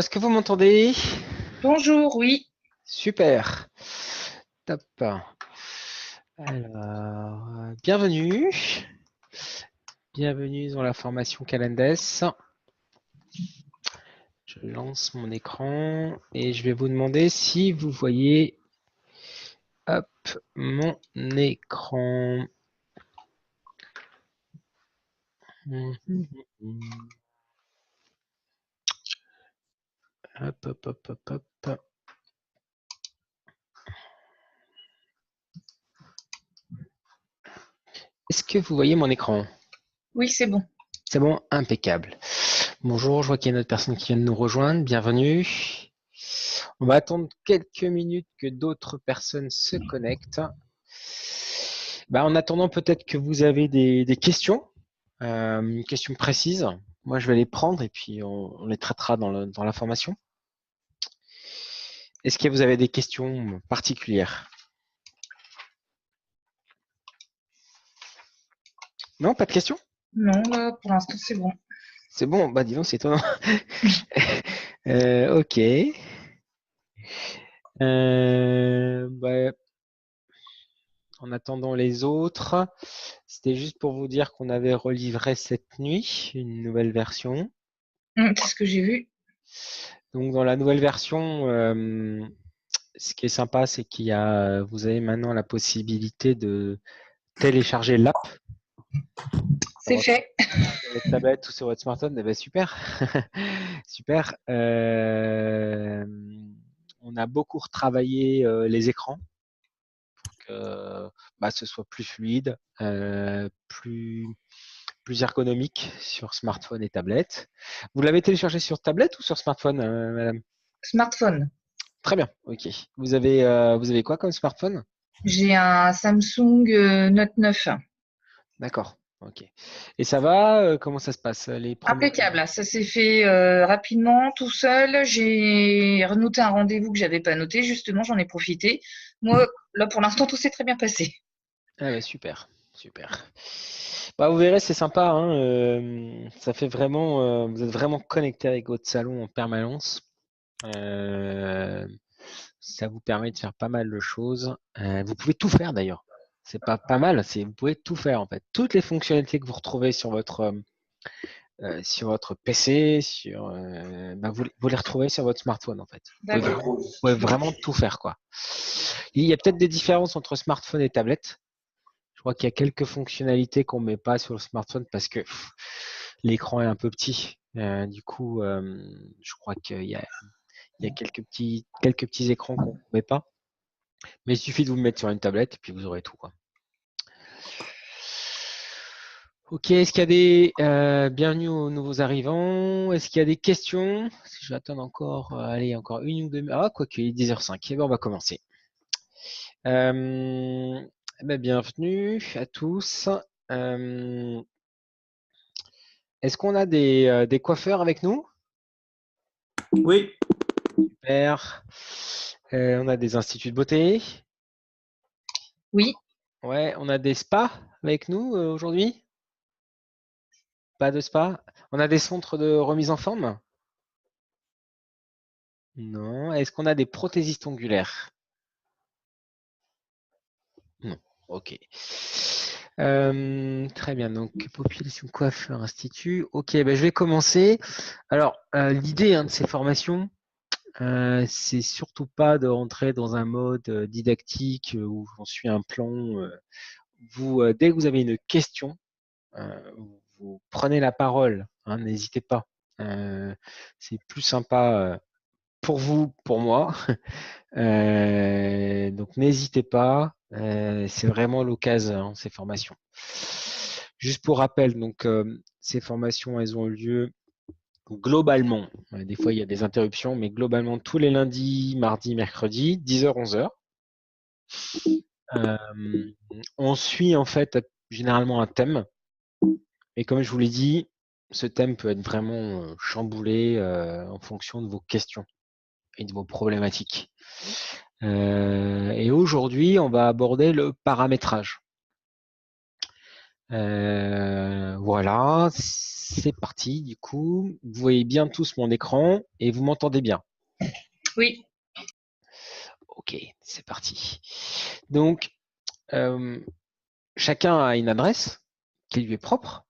est-ce que vous m'entendez? Bonjour, oui. Super. Top. Alors, bienvenue. Bienvenue dans la formation Calendes. Je lance mon écran et je vais vous demander si vous voyez hop, mon écran. Hop, hop, hop, hop, hop. Est-ce que vous voyez mon écran? Oui, c'est bon. C'est bon, impeccable. Bonjour, je vois qu'il y a une autre personne qui vient de nous rejoindre. Bienvenue. On va attendre quelques minutes que d'autres personnes se connectent. En attendant, peut-être que vous avez des questions, questions précises. Moi, je vais les prendre et puis on les traitera dans la formation. Est-ce que vous avez des questions particulières? Non, pas de questions? Non, là, pour l'instant, c'est bon. C'est bon, bah dis donc, c'est étonnant. Ok. En attendant les autres, c'était juste pour vous dire qu'on avait relivré cette nuit une nouvelle version. C'est ce que j'ai vu. Donc dans la nouvelle version, ce qui est sympa, c'est vous avez maintenant la possibilité de télécharger l'app sur C'est fait. votre tablette ou sur votre smartphone. Eh ben, super, super. On a beaucoup retravaillé les écrans pour que ce soit plus fluide, plus ergonomique sur smartphone et tablette. Vous l'avez téléchargé sur tablette ou sur smartphone, madame? Smartphone. Très bien, ok. Vous avez quoi comme smartphone? J'ai un Samsung Note 9. D'accord, ok. Et ça va? Comment ça se passe? Les premiers. Impeccable. Ça s'est fait rapidement, tout seul. J'ai renoté un rendez-vous que j'avais pas noté. Justement, j'en ai profité. Moi, là, pour l'instant, tout s'est très bien passé. Ah ouais, super, super. Vous verrez, c'est sympa, hein, ça fait vraiment, vous êtes vraiment connecté avec votre salon en permanence. Ça vous permet de faire pas mal de choses. Vous pouvez tout faire d'ailleurs. C'est pas mal, vous pouvez tout faire en fait. Toutes les fonctionnalités que vous retrouvez sur votre PC, vous les retrouvez sur votre smartphone en fait. D'accord. Vous pouvez vraiment tout faire quoi. Il y a peut-être des différences entre smartphone et tablette. Je crois qu'il y a quelques fonctionnalités qu'on ne met pas sur le smartphone parce que l'écran est un peu petit. Du coup, je crois qu'il y a quelques petits écrans qu'on ne met pas. Mais il suffit de vous mettre sur une tablette et puis vous aurez tout, quoi. Ok, est-ce qu'il y a bienvenue aux nouveaux arrivants. Est-ce qu'il y a des questions? Si je vais attendre encore, allez, encore une ou deux. Ah, quoique, il est 10h05. Eh bien, on va commencer. Euh, bienvenue à tous. Euh, Est-ce qu'on a des coiffeurs avec nous? Oui. Super. On a des instituts de beauté. Oui. Ouais, on a des spas avec nous aujourd'hui? Pas de spa? On a des centres de remise en forme? Non. Est-ce qu'on a des prothésistes ongulaires? Non. Ok. Très bien. Donc, population coiffeur institut. Ok, je vais commencer. Alors, l'idée de ces formations, c'est surtout pas de rentrer dans un mode didactique où j'en suis un plan. Dès que vous avez une question, vous prenez la parole, hein, n'hésitez pas. C'est plus sympa pour vous, pour moi. Donc n'hésitez pas, c'est vraiment l'occasion, hein, ces formations. Juste pour rappel, donc ces formations, elles ont lieu globalement, des fois il y a des interruptions, mais globalement tous les lundis, mardis, mercredis, 10h, 11h. On suit en fait généralement un thème. Et comme je vous l'ai dit, ce thème peut être vraiment chamboulé en fonction de vos questions et de vos problématiques. Et aujourd'hui, on va aborder le paramétrage. Voilà, c'est parti. Du coup, vous voyez bien tous mon écran et vous m'entendez bien. Oui. Ok, c'est parti. Donc, chacun a une adresse qui lui est propre.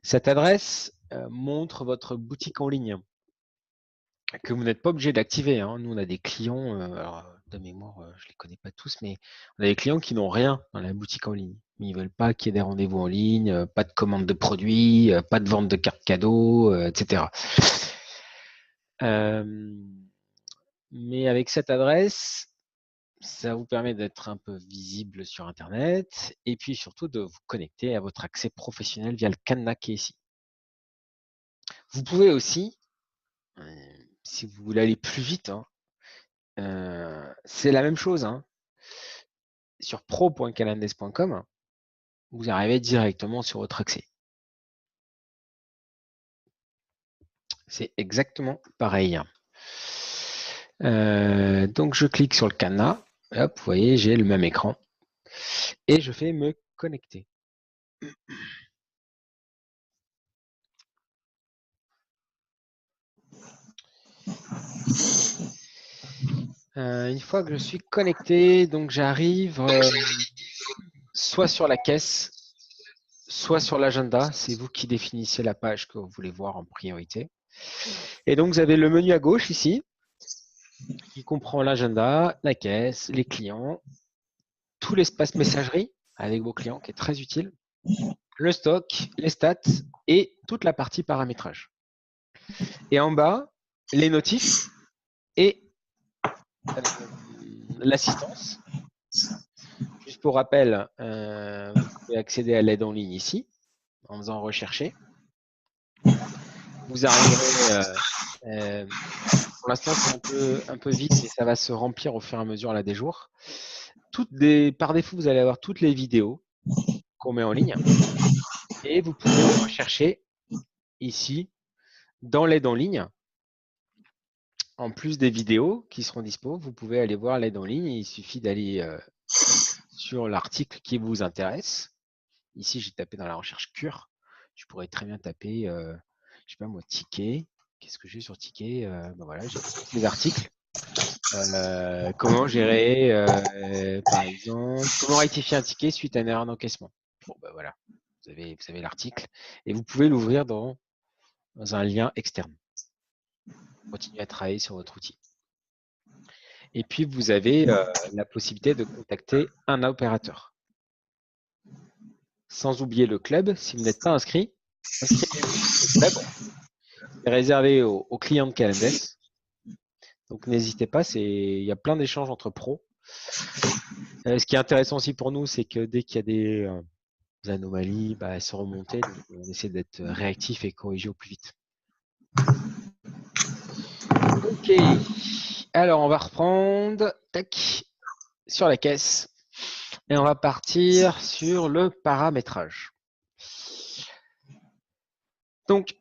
Cette adresse montre votre boutique en ligne que vous n'êtes pas obligé d'activer. Hein. Nous, on a des clients, alors, de mémoire, je ne les connais pas tous, mais on a des clients qui n'ont rien dans la boutique en ligne. Ils ne veulent pas qu'il y ait des rendez-vous en ligne, pas de commande de produits, pas de vente de cartes cadeaux, etc. Mais avec cette adresse, ça vous permet d'être un peu visible sur Internet et puis surtout de vous connecter à votre accès professionnel via le cadenas qui est ici. Vous pouvez aussi, si vous voulez aller plus vite, hein, c'est la même chose. Hein. Sur pro.calendes.com, vous arrivez directement sur votre accès. C'est exactement pareil. Donc je clique sur le cadenas. Hop, vous voyez, j'ai le même écran. Et je fais me connecter. Une fois que je suis connecté, donc j'arrive soit sur la caisse, soit sur l'agenda. C'est vous qui définissez la page que vous voulez voir en priorité. Et donc, vous avez le menu à gauche ici, qui comprend l'agenda, la caisse, les clients, tout l'espace messagerie avec vos clients, qui est très utile, le stock, les stats et toute la partie paramétrage. Et en bas, les notifs et l'assistance. Juste pour rappel, vous pouvez accéder à l'aide en ligne ici, en faisant rechercher. Vous arriverez, pour l'instant c'est un peu vite, mais ça va se remplir au fur et à mesure là, des jours. Par défaut, vous allez avoir toutes les vidéos qu'on met en ligne. Et vous pouvez rechercher ici, dans l'aide en ligne. En plus des vidéos qui seront dispo, vous pouvez aller voir l'aide en ligne. Il suffit d'aller sur l'article qui vous intéresse. Ici, j'ai tapé dans la recherche cure. Je pourrais très bien taper, je sais pas moi, ticket. Qu'est-ce que j'ai sur ticket ben voilà, j'ai les articles. Comment gérer, par exemple, comment rectifier un ticket suite à une erreur d'encaissement. Bon, ben voilà, vous avez l'article et vous pouvez l'ouvrir dans un lien externe. Continuez à travailler sur votre outil. Et puis, vous avez la possibilité de contacter un opérateur. Sans oublier le club, si vous n'êtes pas inscrit, inscrivez-vous au club. C'est réservé aux clients de Calendes. Donc, n'hésitez pas, il y a plein d'échanges entre pros. Ce qui est intéressant aussi pour nous, c'est que dès qu'il y a des anomalies, elles sont remontées. Donc, on essaie d'être réactif et corriger au plus vite. Ok. Alors, on va reprendre. Tac. Sur la caisse. Et on va partir sur le paramétrage. Donc,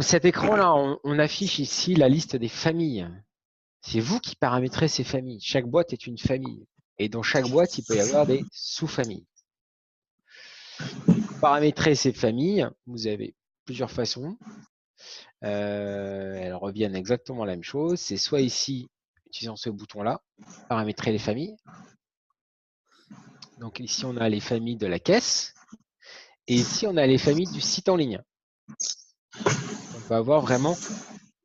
cet écran-là, on affiche ici la liste des familles. C'est vous qui paramétrez ces familles. Chaque boîte est une famille. Et dans chaque boîte, il peut y avoir des sous-familles. Pour paramétrer ces familles, vous avez plusieurs façons. Elles reviennent exactement la même chose. C'est soit ici, utilisant ce bouton-là, paramétrer les familles. Donc ici, on a les familles de la caisse. Et ici, on a les familles du site en ligne. On peut avoir vraiment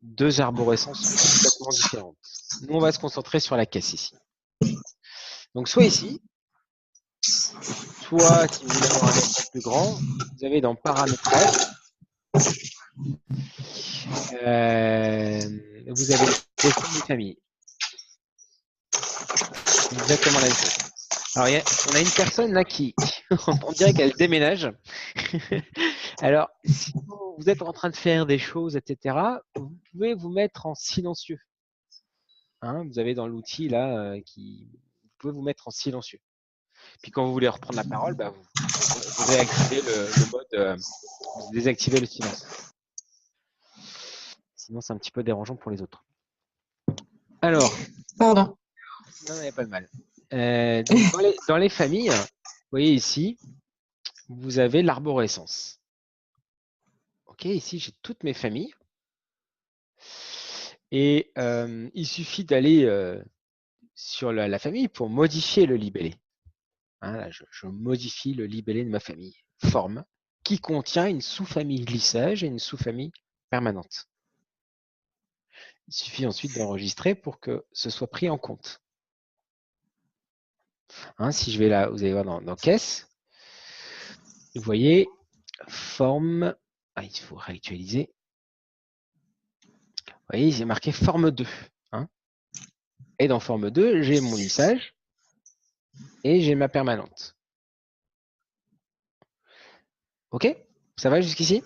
deux arborescences complètement différentes. Nous, on va se concentrer sur la caisse ici. Donc, soit ici, soit si vous voulez avoir un écran plus grand, vous avez dans paramétrage, vous avez gestion des familles. Exactement la même chose. Alors, on a une personne là qui, on dirait qu'elle déménage. Alors, si vous êtes en train de faire des choses, etc., vous pouvez vous mettre en silencieux. Hein, vous avez dans l'outil là, vous pouvez vous mettre en silencieux. Puis quand vous voulez reprendre la parole, vous réactivez le mode, vous désactivez le silence. Sinon, c'est un petit peu dérangeant pour les autres. Alors, Pardon. non, il n'y a pas de mal. Donc dans les familles, vous voyez ici, vous avez l'arborescence. OK, ici, j'ai toutes mes familles. Et il suffit d'aller sur la famille pour modifier le libellé. Hein, là, je modifie le libellé de ma famille. Forme, qui contient une sous-famille glissage et une sous-famille permanente. Il suffit ensuite d'enregistrer pour que ce soit pris en compte. Hein, si je vais là, vous allez voir dans caisse, vous voyez, forme, il faut réactualiser. Vous voyez, j'ai marqué forme 2. Hein, et dans forme 2, j'ai mon lissage et j'ai ma permanente. OK? Ça va jusqu'ici?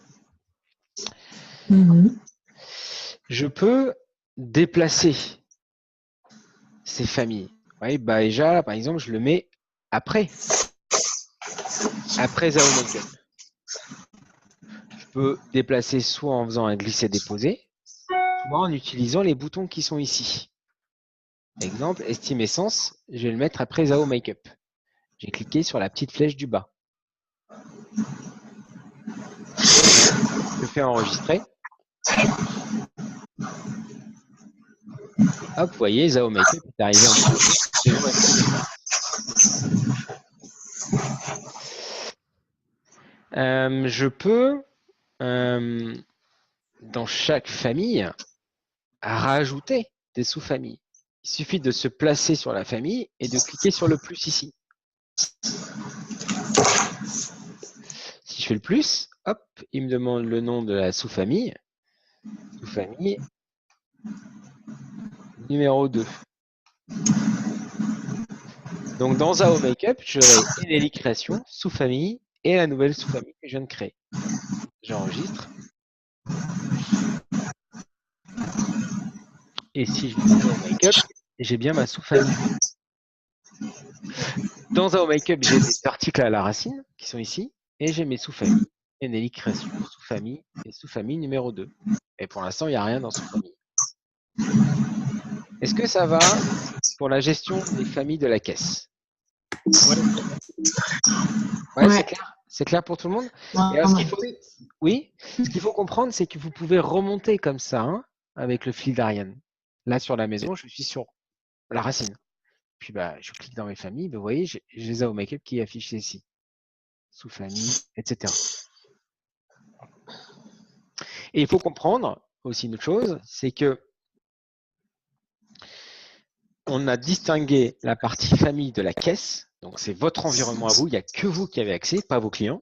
Je peux déplacer ces familles. Ouais, bah déjà, par exemple, je le mets après Zao Makeup. Je peux déplacer soit en faisant un glisser-déposer, soit en utilisant les boutons qui sont ici. Exemple, Estime Essence, je vais le mettre après Zao Makeup. J'ai cliqué sur la petite flèche du bas. Je fais enregistrer. Hop, vous voyez, Zao Makeup est arrivé en premier. Je peux, dans chaque famille, rajouter des sous-familles. Il suffit de se placer sur la famille et de cliquer sur le plus ici. Si je fais le plus, hop, il me demande le nom de la sous-famille. Sous-famille numéro 2. Donc dans Zao Makeup, j'aurai Eneli Création, sous-famille et la nouvelle sous-famille que je viens de créer. J'enregistre. Et si je vais dans Zao Makeup, j'ai bien ma sous-famille. Dans Zao Makeup, j'ai des articles à la racine qui sont ici et j'ai mes sous-familles. Eneli Création, sous-famille et sous-famille numéro 2. Et pour l'instant, il n'y a rien dans sous-famille. Est-ce que ça va pour la gestion des familles de la caisse? Ouais. C'est clair? C'est clair pour tout le monde? Et alors, oui, ce qu'il faut comprendre, c'est que vous pouvez remonter comme ça avec le fil d'Ariane. Là, sur la maison, je suis sur la racine. Puis, je clique dans mes familles. Vous voyez, j'ai Zao Makeup qui est affiché ici. Sous-famille, etc. Et il faut comprendre aussi une autre chose, c'est que on a distingué la partie famille de la caisse. Donc, c'est votre environnement à vous. Il n'y a que vous qui avez accès, pas vos clients.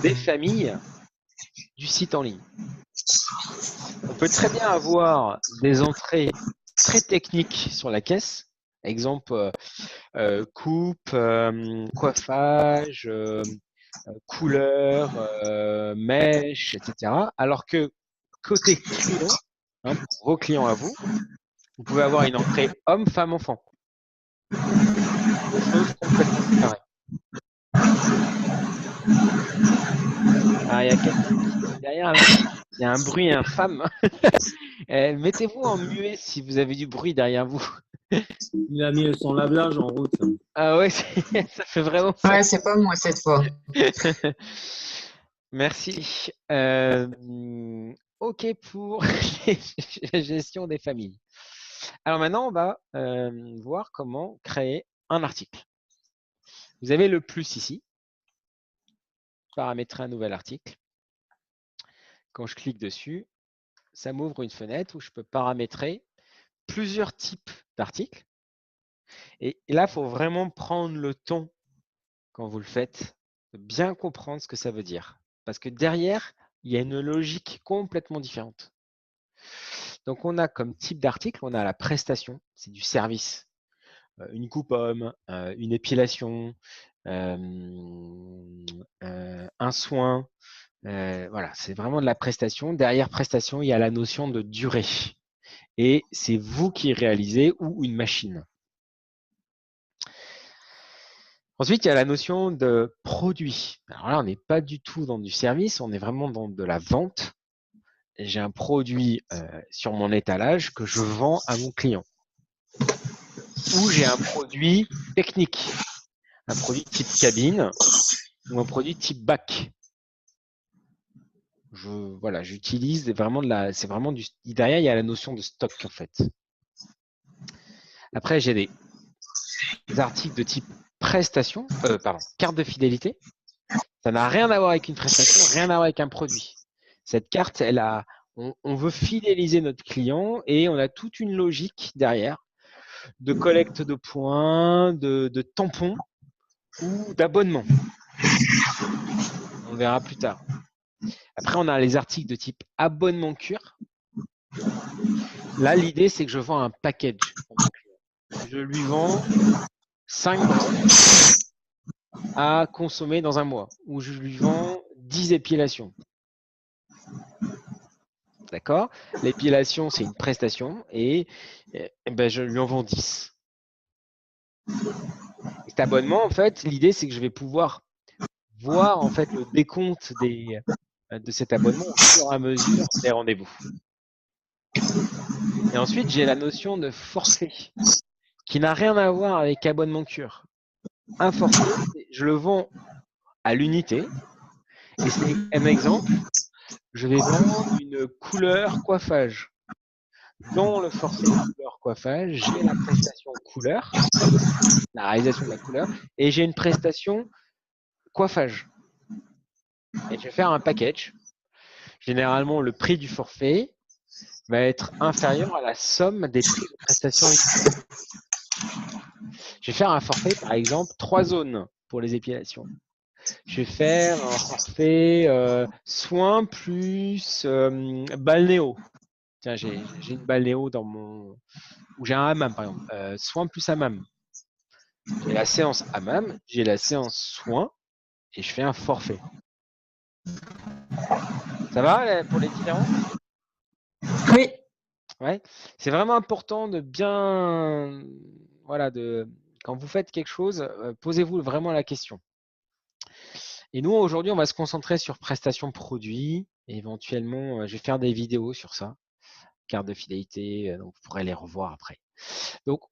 Des familles du site en ligne. On peut très bien avoir des entrées très techniques sur la caisse. Exemple, coupe, coiffage, couleur, mèche, etc. Alors que côté client, vos clients à vous, vous pouvez avoir une entrée homme, femme, enfant. Chose complètement séparée. Ah, il y a quelqu'un derrière là. Il y a un bruit et un femme. Mettez-vous en muet si vous avez du bruit derrière vous. Il a mis son lave-linge en route. Ah ouais, ça fait vraiment. Ouais, c'est pas moi cette fois. Merci. OK pour la gestion des familles. Alors maintenant, on va voir comment créer un article. Vous avez le plus ici. Paramétrer un nouvel article. Quand je clique dessus, ça m'ouvre une fenêtre où je peux paramétrer plusieurs types d'articles. Et là, il faut vraiment prendre le temps, quand vous le faites, de bien comprendre ce que ça veut dire. Parce que derrière, il y a une logique complètement différente. Donc, on a comme type d'article, on a la prestation, c'est du service. Une coupe homme, une épilation, un soin. Voilà, c'est vraiment de la prestation. Derrière prestation, il y a la notion de durée. Et c'est vous qui réalisez ou une machine. Ensuite, il y a la notion de produit. Alors là, on n'est pas du tout dans du service, on est vraiment dans de la vente. J'ai un produit sur mon étalage que je vends à mon client. Ou j'ai un produit technique, un produit type cabine ou un produit type bac. Voilà, j'utilise vraiment c'est vraiment derrière, il y a la notion de stock en fait. Après, j'ai des articles de type prestation, carte de fidélité. Ça n'a rien à voir avec une prestation, rien à voir avec un produit. Cette carte, on veut fidéliser notre client et on a toute une logique derrière de collecte de points, de tampons ou d'abonnements. On verra plus tard. Après, on a les articles de type abonnement cure. Là, l'idée, c'est que je vends un package pour mon client. Je lui vends 5 brosses à consommer dans un mois, ou je lui vends 10 épilations. D'accord? L'épilation, c'est une prestation et je lui en vends 10. Cet abonnement, en fait, l'idée, c'est que je vais pouvoir voir en fait le décompte de cet abonnement au fur et à mesure des rendez-vous. Et ensuite, j'ai la notion de forfait qui n'a rien à voir avec abonnement cure. Un forfait, je le vends à l'unité. Et c'est un exemple, je vais vendre une couleur coiffage. Dans le forfait couleur coiffage, j'ai la prestation couleur, la réalisation de la couleur, et j'ai une prestation coiffage. Et je vais faire un package. Généralement, le prix du forfait va être inférieur à la somme des prix de prestation unique. Je vais faire un forfait, par exemple, 3 zones pour les épilations. Je vais faire un forfait soins plus balnéo. Tiens, j'ai une balnéo dans mon... Ou j'ai un hammam, par exemple. Soins plus hammam. J'ai la séance hammam, j'ai la séance soins, et je fais un forfait. Ça va pour les différences? Oui. Ouais. C'est vraiment important de bien... Voilà, quand vous faites quelque chose, posez-vous vraiment la question. Et nous, aujourd'hui, on va se concentrer sur prestations produits. Et éventuellement, je vais faire des vidéos sur ça. Carte de fidélité, donc vous pourrez les revoir après. Donc,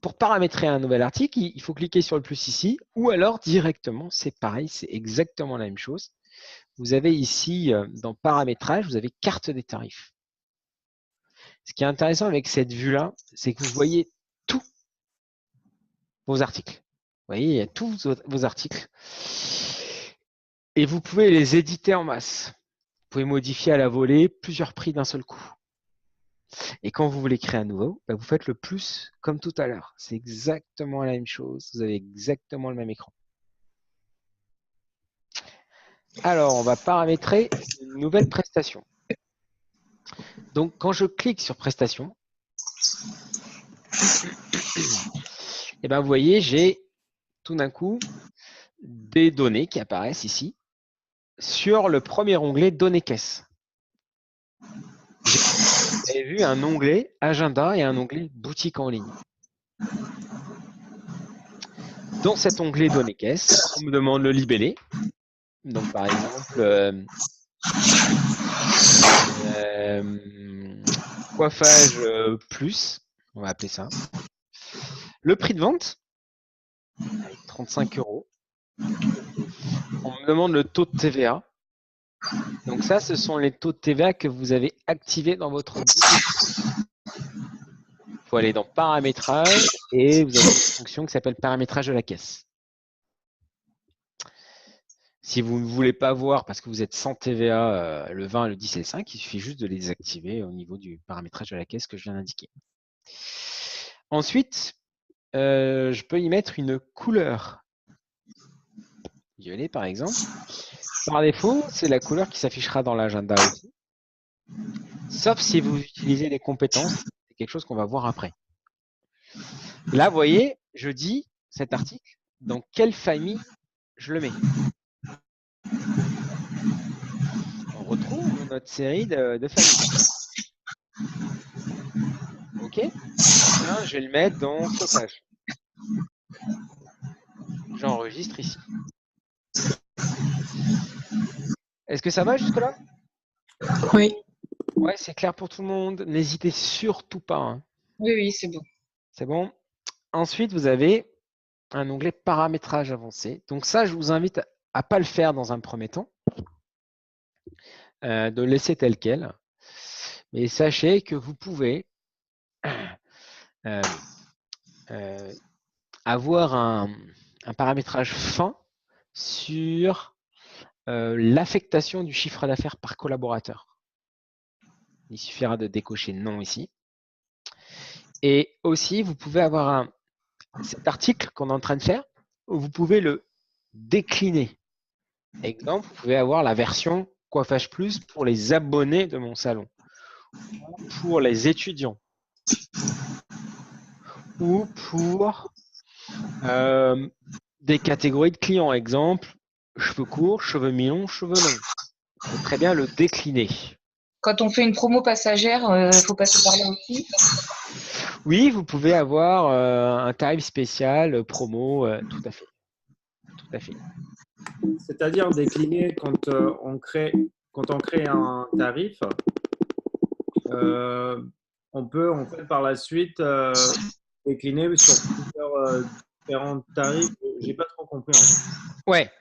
pour paramétrer un nouvel article, il faut cliquer sur le plus ici, ou alors directement, c'est pareil, c'est exactement la même chose. Vous avez ici, dans paramétrage, vous avez carte des tarifs. Ce qui est intéressant avec cette vue-là, c'est que vous voyez tous vos articles. Vous voyez, il y a tous vos articles. Et vous pouvez les éditer en masse. Vous pouvez modifier à la volée plusieurs prix d'un seul coup. Et quand vous voulez créer un nouveau, vous faites le plus comme tout à l'heure. C'est exactement la même chose. Vous avez exactement le même écran. Alors, on va paramétrer une nouvelle prestation. Donc, quand je clique sur prestation, vous voyez, j'ai tout d'un coup des données qui apparaissent ici sur le premier onglet données caisse. Vous avez vu un onglet agenda et un onglet boutique en ligne. Dans cet onglet données caisse, on me demande le libellé. Donc, par exemple, coiffage plus, on va appeler ça. Le prix de vente, 35 €. On me demande le taux de TVA. Donc ça, ce sont les taux de TVA que vous avez activés dans votre boutique. Il faut aller dans paramétrage et vous avez une fonction qui s'appelle paramétrage de la caisse. Si vous ne voulez pas voir parce que vous êtes sans TVA le 20, le 10 et le 5, il suffit juste de les désactiver au niveau du paramétrage de la caisse que je viens d'indiquer. Ensuite, je peux y mettre une couleur. Violet par exemple. Par défaut, c'est la couleur qui s'affichera dans l'agenda aussi. Sauf si vous utilisez des compétences, c'est quelque chose qu'on va voir après. Là, vous voyez, je dis cet article, dans quelle famille je le mets. On retrouve notre série de familles. OK. Là, je vais le mettre dans stockage. J'enregistre ici. Est-ce que ça va jusque-là? Oui. Ouais, c'est clair pour tout le monde. N'hésitez surtout pas. Hein. Oui, oui, c'est bon. C'est bon. Ensuite, vous avez un onglet paramétrage avancé. Donc ça, je vous invite à pas le faire dans un premier temps, de le laisser tel quel. Mais sachez que vous pouvez euh, euh, avoir un paramétrage fin sur l'affectation du chiffre d'affaires par collaborateur. Il suffira de décocher non ici. Et aussi, vous pouvez avoir cet article qu'on est en train de faire, vous pouvez le décliner. Exemple, vous pouvez avoir la version Coiffage Plus pour les abonnés de mon salon, pour les étudiants, ou pour des catégories de clients. Exemple, cheveux courts, cheveux mi-longs, cheveux longs. Vous pouvez très bien le décliner. Quand on fait une promo passagère, il faut passer par là aussi. Oui, vous pouvez avoir un tarif spécial, promo, tout à fait. Tout à fait. C'est-à-dire décliner quand on crée un tarif, on peut en fait par la suite décliner sur plusieurs différents tarifs. J'ai pas trop compris en fait. Ouais.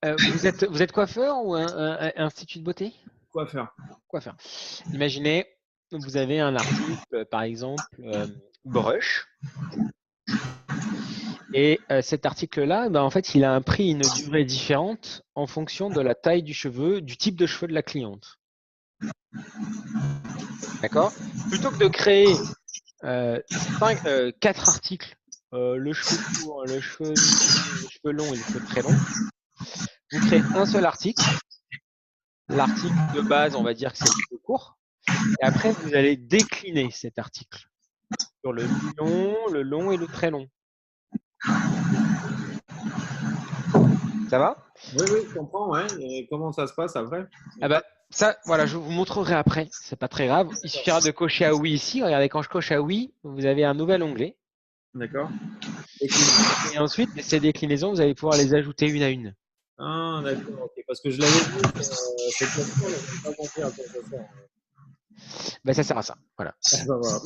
Vous êtes coiffeur ou un institut de beauté? Quoi faire? Coiffeur. Imaginez, vous avez un article, par exemple, brush. Et cet article-là, en fait, il a un prix et une durée différente en fonction de la taille du cheveu, du type de cheveux de la cliente. D'accord? Plutôt que de créer 4 articles, le cheveu court, le cheveu long et le cheveu très long, vous créez un seul article. L'article de base, on va dire que c'est le cheveu court. Et après, vous allez décliner cet article sur le mi-long, le long et le très long. Ça va? Oui, je comprends, ouais. Et comment ça se passe après? Ça, voilà, je vous montrerai après. C'est pas très grave. Il suffira de cocher à oui ici. Regardez, quand je coche à oui, vous avez un nouvel onglet. D'accord. Et ensuite, ces déclinaisons, vous allez pouvoir les ajouter une à une. Ah, d'accord, ok. Parce que je l'avais vu, cette question, mais je n'ai pas compris à quoi ça sert. Ça sert à ça. Voilà. Voilà.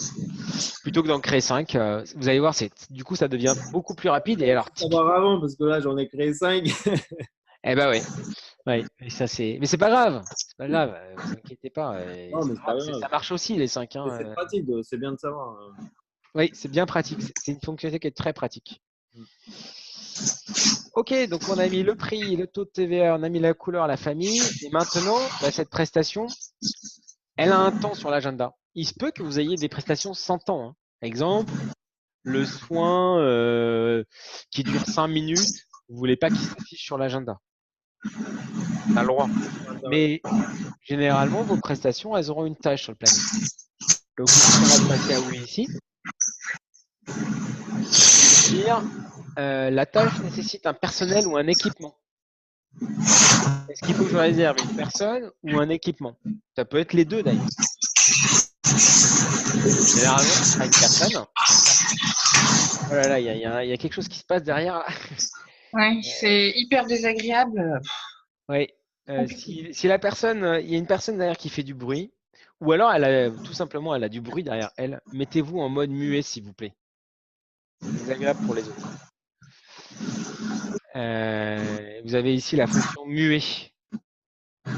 Plutôt que d'en créer 5, vous allez voir, du coup, ça devient beaucoup plus rapide. Et alors, Savoir avant, parce que là, j'en ai créé 5. eh ben oui. Ouais, mais c'est pas grave. C'est pas grave. Vous inquiétez pas. Non, mais c'est pas grave. Ça marche aussi, les 5. Mais c'est pratique, c'est bien de savoir. Oui, c'est bien pratique. C'est une fonctionnalité qui est très pratique. Ok, donc on a mis le prix, le taux de TVA, on a mis la couleur, la famille. Et maintenant, cette prestation, elle a un temps sur l'agenda. Il se peut que vous ayez des prestations sans temps. Hein. Exemple, le soin qui dure 5 minutes, vous voulez pas qu'il s'affiche sur l'agenda. On a le droit. Mais généralement, vos prestations, elles auront une tâche sur le planning. Donc, on va passer à oui ici. Dire, la tâche nécessite un personnel ou un équipement. Est-ce qu'il faut que je réserve une personne ou un équipement? Ça peut être les deux d'ailleurs. Généralement, ce sera une personne. Oh là là, il y a quelque chose qui se passe derrière. Ouais, c'est hyper désagréable. Oui. Si la personne, il y a une personne derrière qui fait du bruit, ou alors tout simplement elle a du bruit derrière elle, mettez-vous en mode muet s'il vous plaît. C'est désagréable pour les autres. Vous avez ici la fonction muet. Je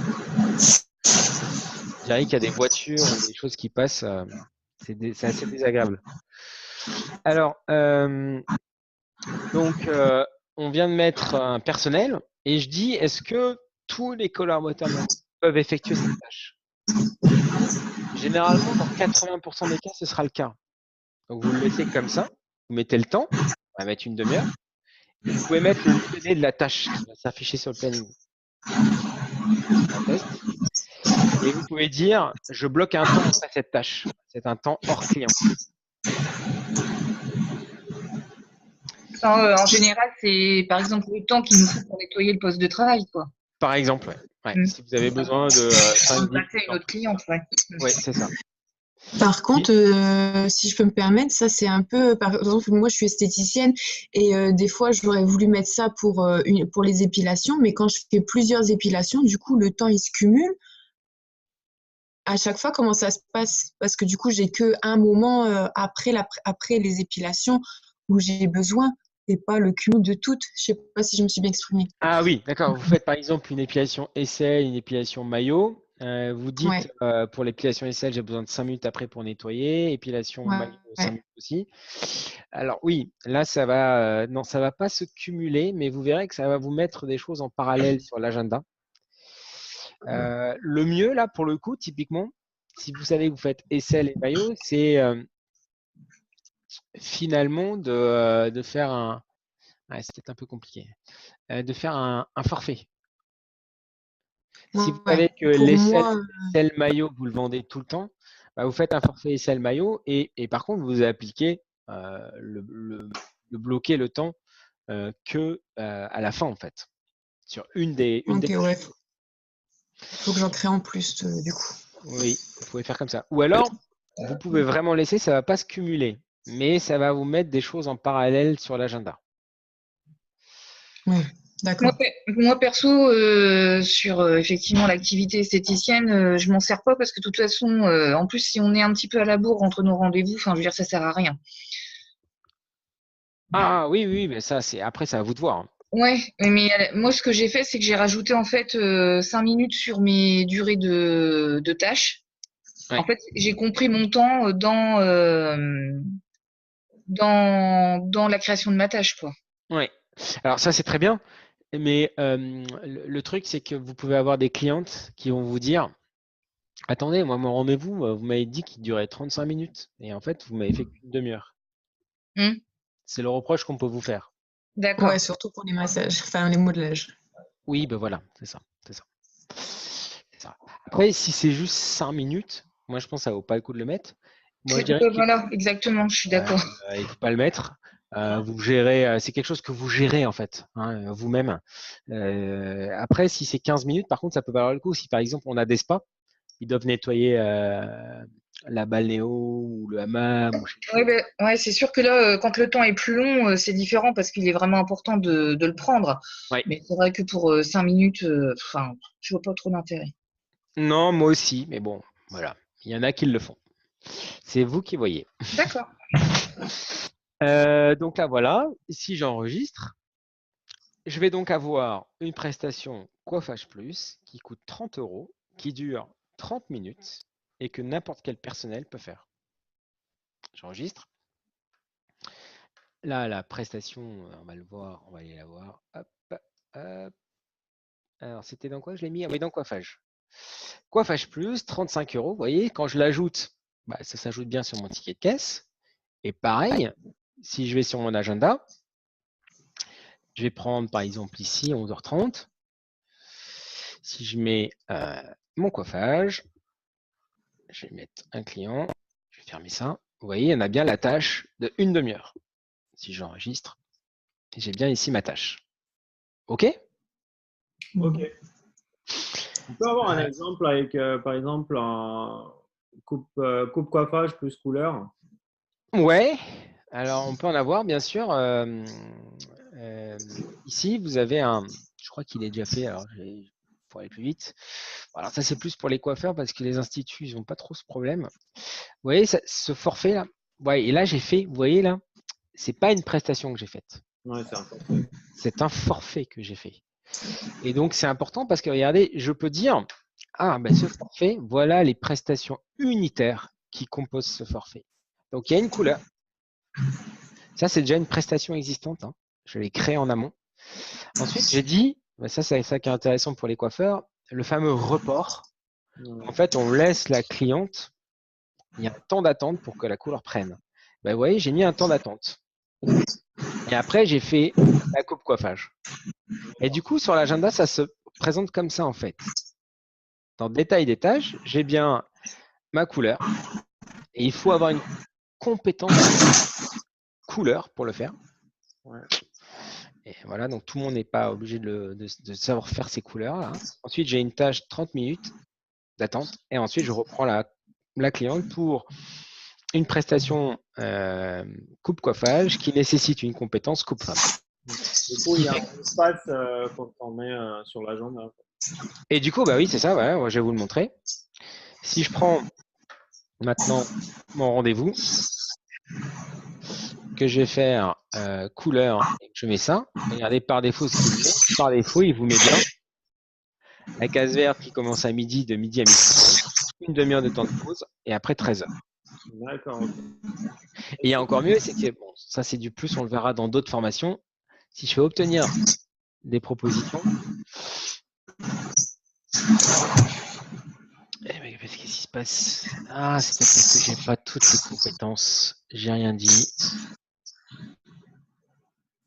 dirais qu'il y a des voitures ou des choses qui passent, c'est assez désagréable. Alors, on vient de mettre un personnel et je dis, est-ce que tous les collaborateurs peuvent effectuer cette tâche? Généralement, dans 80% des cas, ce sera le cas. Donc, vous le laissez comme ça, vous mettez le temps, on va mettre une demi-heure. Vous pouvez mettre le libellé de la tâche qui va s'afficher sur le planning. Et vous pouvez dire, je bloque un temps après cette tâche. C'est un temps hors client. En général, c'est par exemple le temps qu'il nous faut pour nettoyer le poste de travail, quoi. Par exemple, ouais. Si vous avez besoin de 5 passer à une autre cliente, ouais. Oui, c'est ça. Par contre, si je peux me permettre, ça c'est un peu, par exemple, moi je suis esthéticienne et des fois j'aurais voulu mettre ça pour les épilations, mais quand je fais plusieurs épilations, du coup le temps il se cumule. À chaque fois, comment ça se passe? Parce que du coup, j'ai que un moment après les épilations où j'ai besoin. et pas le cumul de toutes. Je sais pas si je me suis bien exprimée. Ah oui, d'accord. Vous faites par exemple une épilation aisselle, une épilation maillot. Vous dites Ouais, pour l'épilation aisselle, j'ai besoin de 5 minutes après pour nettoyer. Épilation ouais, maillot, 5 ouais. minutes aussi. Alors oui, là ça va, non, ça va pas se cumuler, mais vous verrez que ça va vous mettre des choses en parallèle sur l'agenda. Le mieux là, pour le coup, typiquement, si vous savez que vous faites aisselle et maillot, c'est finalement de faire un, ouais, c'est peut-être un peu compliqué, de faire un forfait. Si vous Ouais. savez que Pour moi, l'aisselle maillot, vous le vendez tout le temps, bah, vous faites un forfait aisselle maillot et par contre, vous appliquez le bloquer le temps que à la fin, en fait, sur une des ok, ouais, tâches. faut que j'en crée en plus, du coup. Oui, vous pouvez faire comme ça. Ou alors, vous pouvez vraiment laisser, ça ne va pas se cumuler, mais ça va vous mettre des choses en parallèle sur l'agenda. Ouais, Moi, d'accord. moi, perso, sur effectivement l'activité esthéticienne, je m'en sers pas parce que de toute façon, en plus, si on est un petit peu à la bourre entre nos rendez-vous, enfin, je veux dire, ça sert à rien. Ah oui, oui, mais ça, après, c'est à vous de voir, hein. Ouais, mais moi, ce que j'ai fait, c'est que j'ai rajouté en fait 5 minutes sur mes durées de tâches. En Ouais, fait, j'ai compris mon temps dans la création de ma tâche, quoi. ouais. Alors ça, c'est très bien, mais le truc, c'est que vous pouvez avoir des clientes qui vont vous dire, attendez, moi, mon rendez-vous, vous m'avez dit qu'il durait 35 minutes, et en fait, vous m'avez fait qu'une demi-heure. Hmm, C'est le reproche qu'on peut vous faire. d'accord. Ouais, surtout pour les massages, enfin les modelages. Oui, ben voilà, c'est ça, c'est ça. C'est ça. Après, si c'est juste 5 minutes, moi, je pense que ça vaut pas le coup de le mettre. Moi, je dirais qu'il Voilà, exactement, je suis d'accord. ne faut pas le mettre. Vous gérez, c'est quelque chose que vous gérez en fait, hein, vous-même. Après, si c'est 15 minutes, par contre, ça peut valoir le coup. Si par exemple on a des spas, ils doivent nettoyer la balnéo ou le hammam ou je sais Ouais, plus. ben, ouais, c'est sûr que là, quand le temps est plus long, c'est différent parce qu'il est vraiment important de le prendre. Ouais. Mais c'est vrai que pour 5 minutes, enfin, je vois pas trop d'intérêt. Non, moi aussi, mais bon, voilà. Il y en a qui le font. C'est vous qui voyez. D'accord. Donc là, voilà. Ici, j'enregistre. Je vais donc avoir une prestation Coiffage Plus qui coûte 30 euros, qui dure 30 minutes et que n'importe quel personnel peut faire. J'enregistre. Là, la prestation, on va le voir, on va aller la voir. Hop, hop. Alors, c'était dans quoi je l'ai mis? Ah oui, dans Coiffage. Coiffage Plus, 35 euros. Vous voyez, quand je l'ajoute, bah, ça s'ajoute bien sur mon ticket de caisse. Et pareil, si je vais sur mon agenda, je vais prendre par exemple ici 11h30. Si je mets mon coiffage, je vais mettre un client, je vais fermer ça. Vous voyez, on a bien la tâche de une demi-heure. Si j'enregistre, j'ai bien ici ma tâche. OK? Ok. On peut avoir un exemple avec, par exemple, un coupe coiffage plus couleur. Ouais. Alors, on peut en avoir, bien sûr. Ici, vous avez je crois qu'il est déjà fait. Alors, pour aller plus vite. Alors, ça, c'est plus pour les coiffeurs parce que les instituts, ils n'ont pas trop ce problème. Vous voyez, ce forfait-là. Ouais, et là, j'ai fait, vous voyez là, c'est pas une prestation que j'ai faite. Ouais, c'est important. C'est un forfait que j'ai fait. Et donc, c'est important parce que regardez, je peux dire, ah, ben, ce forfait, voilà les prestations unitaires qui composent ce forfait. Donc, il y a une couleur. Ça, c'est déjà une prestation existante, hein. Je l'ai créée en amont. Ensuite, j'ai dit, ben, ça, c'est ça qui est intéressant pour les coiffeurs, le fameux report. Ouais. En fait, on laisse la cliente, il y a un temps d'attente pour que la couleur prenne. Ben, vous voyez, j'ai mis un temps d'attente. Et après, j'ai fait la coupe coiffage. Et du coup, sur l'agenda, ça se présente comme ça, en fait. Dans détail des tâches, j'ai bien ma couleur. Et il faut avoir une compétence couleur pour le faire. Ouais. Et voilà, donc tout le monde n'est pas obligé de savoir faire ces couleurs là. Ensuite, j'ai une tâche 30 minutes d'attente. Et ensuite, je reprends la cliente pour une prestation coupe coiffage qui nécessite une compétence coupe femme. Du coup, il y a un espace quand on met sur l'agenda. Et du coup, bah oui, c'est ça, voilà, je vais vous le montrer. Si je prends maintenant mon rendez-vous, que je vais faire couleur, et que je mets ça. Regardez par défaut ce qu'il met. Par défaut, il vous met bien la case verte qui commence à midi, de midi à midi, une demi-heure de temps de pause, et après 13 heures. D'accord. Ok. Et il y a encore mieux, c'est que, bon, ça c'est du plus, on le verra dans d'autres formations. Si je fais obtenir des propositions, qu'est-ce qui se passe? Ah, c'est peut-être parce que j'ai pas toutes les compétences. J'ai rien dit.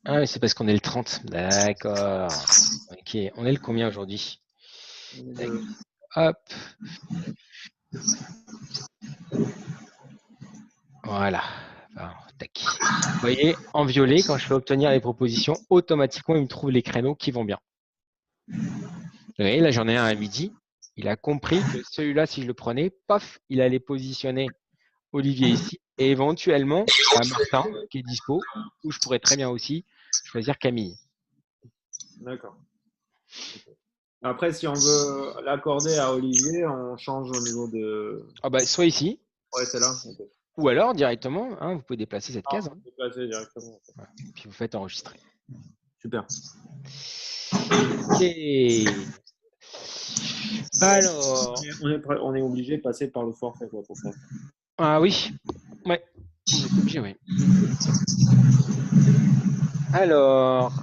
Ah, mais c'est parce qu'on est le 30. D'accord. Ok, on est le combien aujourd'hui? Hop. Voilà. Enfin, tac. Vous voyez, en violet, quand je fais obtenir les propositions, automatiquement, il me trouve les créneaux qui vont bien. Vous voyez, là, j'en ai un à midi. Il a compris que celui-là, si je le prenais, paf, il allait positionner Olivier ici. Et éventuellement, Martin, qui est dispo, ou je pourrais très bien aussi choisir Camille. D'accord. Après, si on veut l'accorder à Olivier, on change au niveau de. Ah bah, soit ici, Ouais, c'est là. Ok. ou alors directement, hein, vous pouvez déplacer cette case. Hein. Déplacer directement. Voilà. Puis vous faites enregistrer. Super. Ok. Alors. On est obligé de passer par le forfait quoi, pour ça. Ah oui. Ouais. Vous êtes obligé, oui. Alors,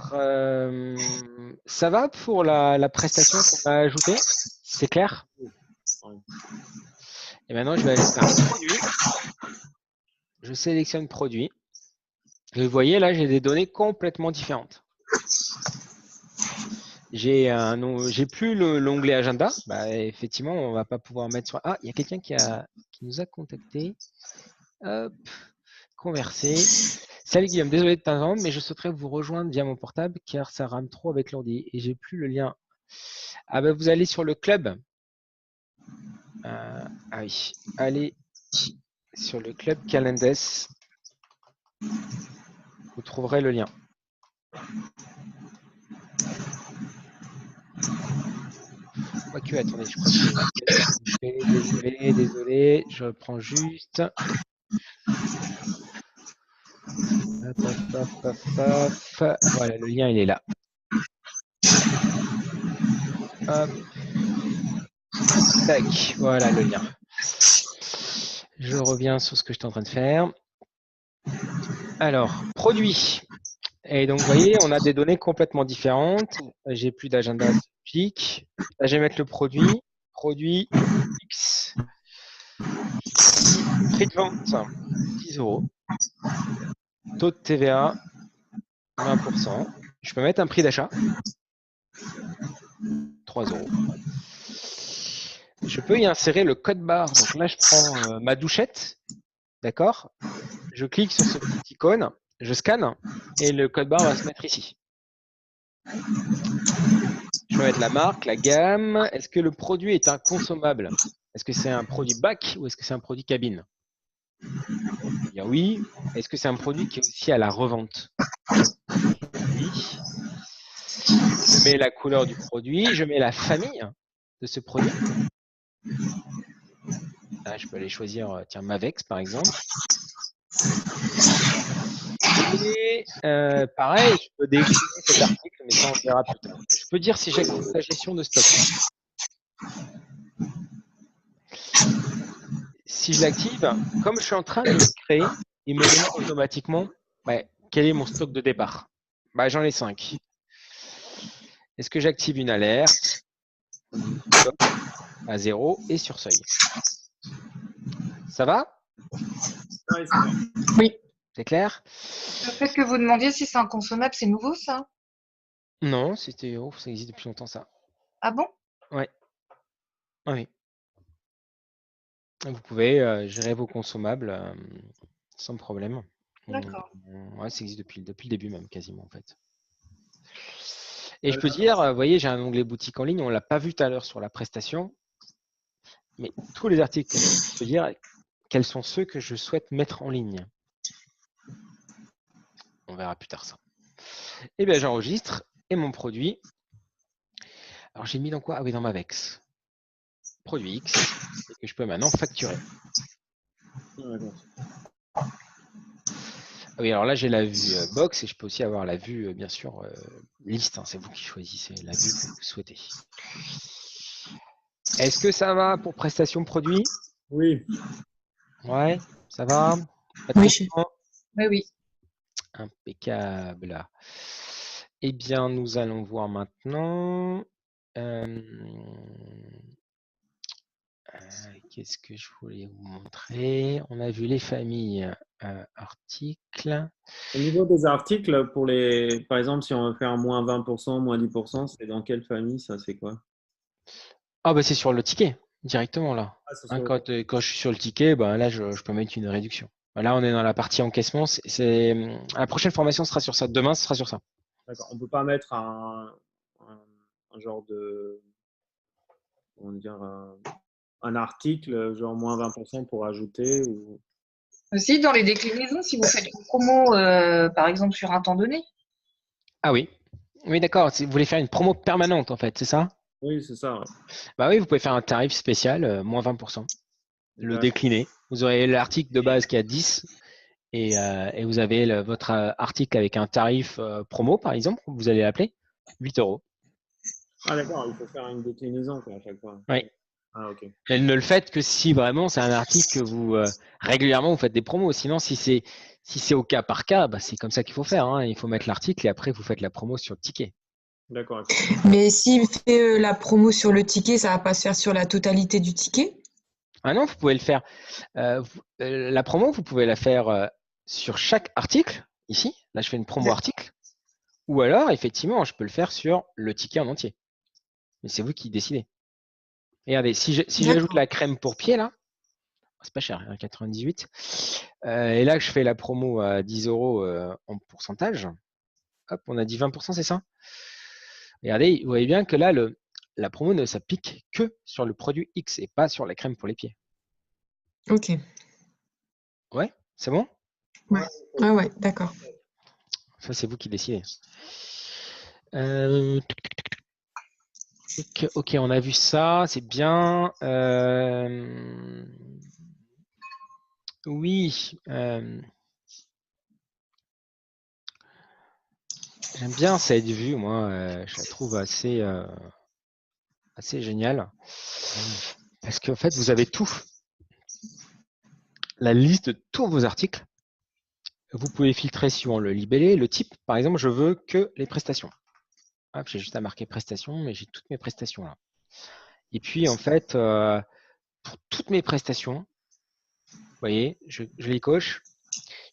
ça va pour la prestation qu'on a ajoutée? C'est clair? Ouais. Et maintenant, je vais aller faire un produit. Je sélectionne produit. Et vous voyez, là, j'ai des données complètement différentes. J'ai plus l'onglet agenda. Bah, effectivement, on va pas pouvoir mettre sur. Ah, il y a quelqu'un qui nous a contacté. Hop, converser. Salut Guillaume, désolé de t'interrompre, mais je souhaiterais vous rejoindre via mon portable car ça rame trop avec l'ordi et j'ai plus le lien. Ah bah vous allez sur le club. Ah oui, allez sur le club Calendes. Vous trouverez le lien. Quoique, attendez, je crois que désolé, je reprends juste. Voilà, le lien il est là. Hop. Tac, voilà le lien. Je reviens sur ce que j'étais en train de faire. Alors, produit. Et donc, vous voyez, on a des données complètement différentes. J'ai plus d'agenda typique. Là, je vais mettre le produit. Produit X. Prix de vente, 10 €. Taux de TVA, 20%. Je peux mettre un prix d'achat, 3 €. Je peux y insérer le code barre. Donc là, je prends ma douchette. D'accord? Je clique sur ce petit icône, je scanne et le code barre va se mettre ici. Je peux mettre la marque, la gamme. Est-ce que le produit est un consommable? Est-ce que c'est un produit bac ou est-ce que c'est un produit cabine? Bien oui. Est-ce que c'est un produit qui est aussi à la revente? Oui. Je mets la couleur du produit, je mets la famille de ce produit. Là, je peux aller choisir, tiens, Mavex par exemple. Et pareil, je peux décliner cet article, mais ça on verra plus tard. Je peux dire si j'active la gestion de stock. Si je l'active, comme je suis en train de le créer, il me demande automatiquement quel est mon stock de départ. J'en ai 5. Est-ce que j'active une alerte à 0 et sur seuil? Ça va? Oui. C'est clair? Le fait que vous demandiez si c'est inconsommable, c'est nouveau ça? Non, ça existe depuis longtemps ça. Ah bon? Ouais. Ah oui. Vous pouvez gérer vos consommables sans problème. D'accord. Ouais, ça existe depuis le début même quasiment en fait. Et je peux dire, vous voyez, j'ai un onglet boutique en ligne, on ne l'a pas vu tout à l'heure sur la prestation, mais tous les articles, je peux dire quels sont ceux que je souhaite mettre en ligne. On verra plus tard ça. Et bien j'enregistre et mon produit. Alors j'ai mis dans quoi? Ah oui, dans Mavex. Produit X, et que je peux maintenant facturer. Ah oui, alors là, j'ai la vue box et je peux aussi avoir la vue, bien sûr, liste, hein. C'est vous qui choisissez la vue que vous souhaitez. Est-ce que ça va pour prestation produit? Oui. Ouais, ça va? Pas de Oui, questions? Oui, oui. Impeccable. Eh bien, nous allons voir maintenant. euh, Qu'est-ce que je voulais vous montrer? On a vu les familles articles. Au niveau des articles, par exemple, si on veut faire moins 20%, moins 10%, c'est dans quelle famille ça, c'est quoi? Ah bah c'est sur le ticket, directement là. Ah, c'est Hein, sur- quand je suis sur le ticket, bah, là je peux mettre une réduction. Bah, là on est dans la partie encaissement. La prochaine formation sera sur ça. Demain, ce sera sur ça. D'accord. On peut pas mettre un genre de, comment dire, un article, genre moins 20% pour ajouter ou... Aussi, dans les déclinaisons, si vous faites une promo, par exemple, sur un temps donné. Ah oui. Oui, d'accord. Vous voulez faire une promo permanente en fait, c'est ça? Oui, c'est ça. Ouais. Bah oui, vous pouvez faire un tarif spécial, moins 20%. Le D'accord. décliner. Vous aurez l'article de base qui est à 10 et vous avez votre article avec un tarif promo, par exemple, vous allez l'appeler 8 euros. Ah, d'accord, il faut faire une déclinaison quoi, à chaque fois. Oui. Ah, ok. Mais ne le faites que si vraiment c'est un article que vous régulièrement vous faites des promos. Sinon, si c'est au cas par cas, bah, c'est comme ça qu'il faut faire, hein. Il faut mettre l'article et après vous faites la promo sur le ticket. D'accord. mais s'il fait la promo sur le ticket, ça va pas se faire sur la totalité du ticket? Ah non, vous pouvez le faire. La promo, vous pouvez la faire sur chaque article. Ici, là, je fais une promo article. Ou alors, effectivement, je peux le faire sur le ticket en entier. Mais c'est vous qui décidez. Regardez, si j'ajoute D'accord. la crème pour pied là, c'est pas cher, 1,98. Et là, je fais la promo à 10 euros en pourcentage. Hop, on a dit 20%, c'est ça? Regardez, vous voyez bien que là, la promo ne s'applique que sur le produit X et pas sur la crème pour les pieds. Ok. Ouais, c'est bon? Ouais. Ah ouais, d'accord. Ça, c'est vous qui décidez. Ok, on a vu ça, c'est bien. Oui, j'aime bien cette vue, moi, je la trouve assez géniale. Parce qu'en fait, vous avez tout, la liste de tous vos articles. Vous pouvez filtrer suivant le libellé, le type. Par exemple, je veux que les prestations. Hop, j'ai juste à marquer prestations, mais j'ai toutes mes prestations là. Et puis, en fait, pour toutes mes prestations, vous voyez, je les coche.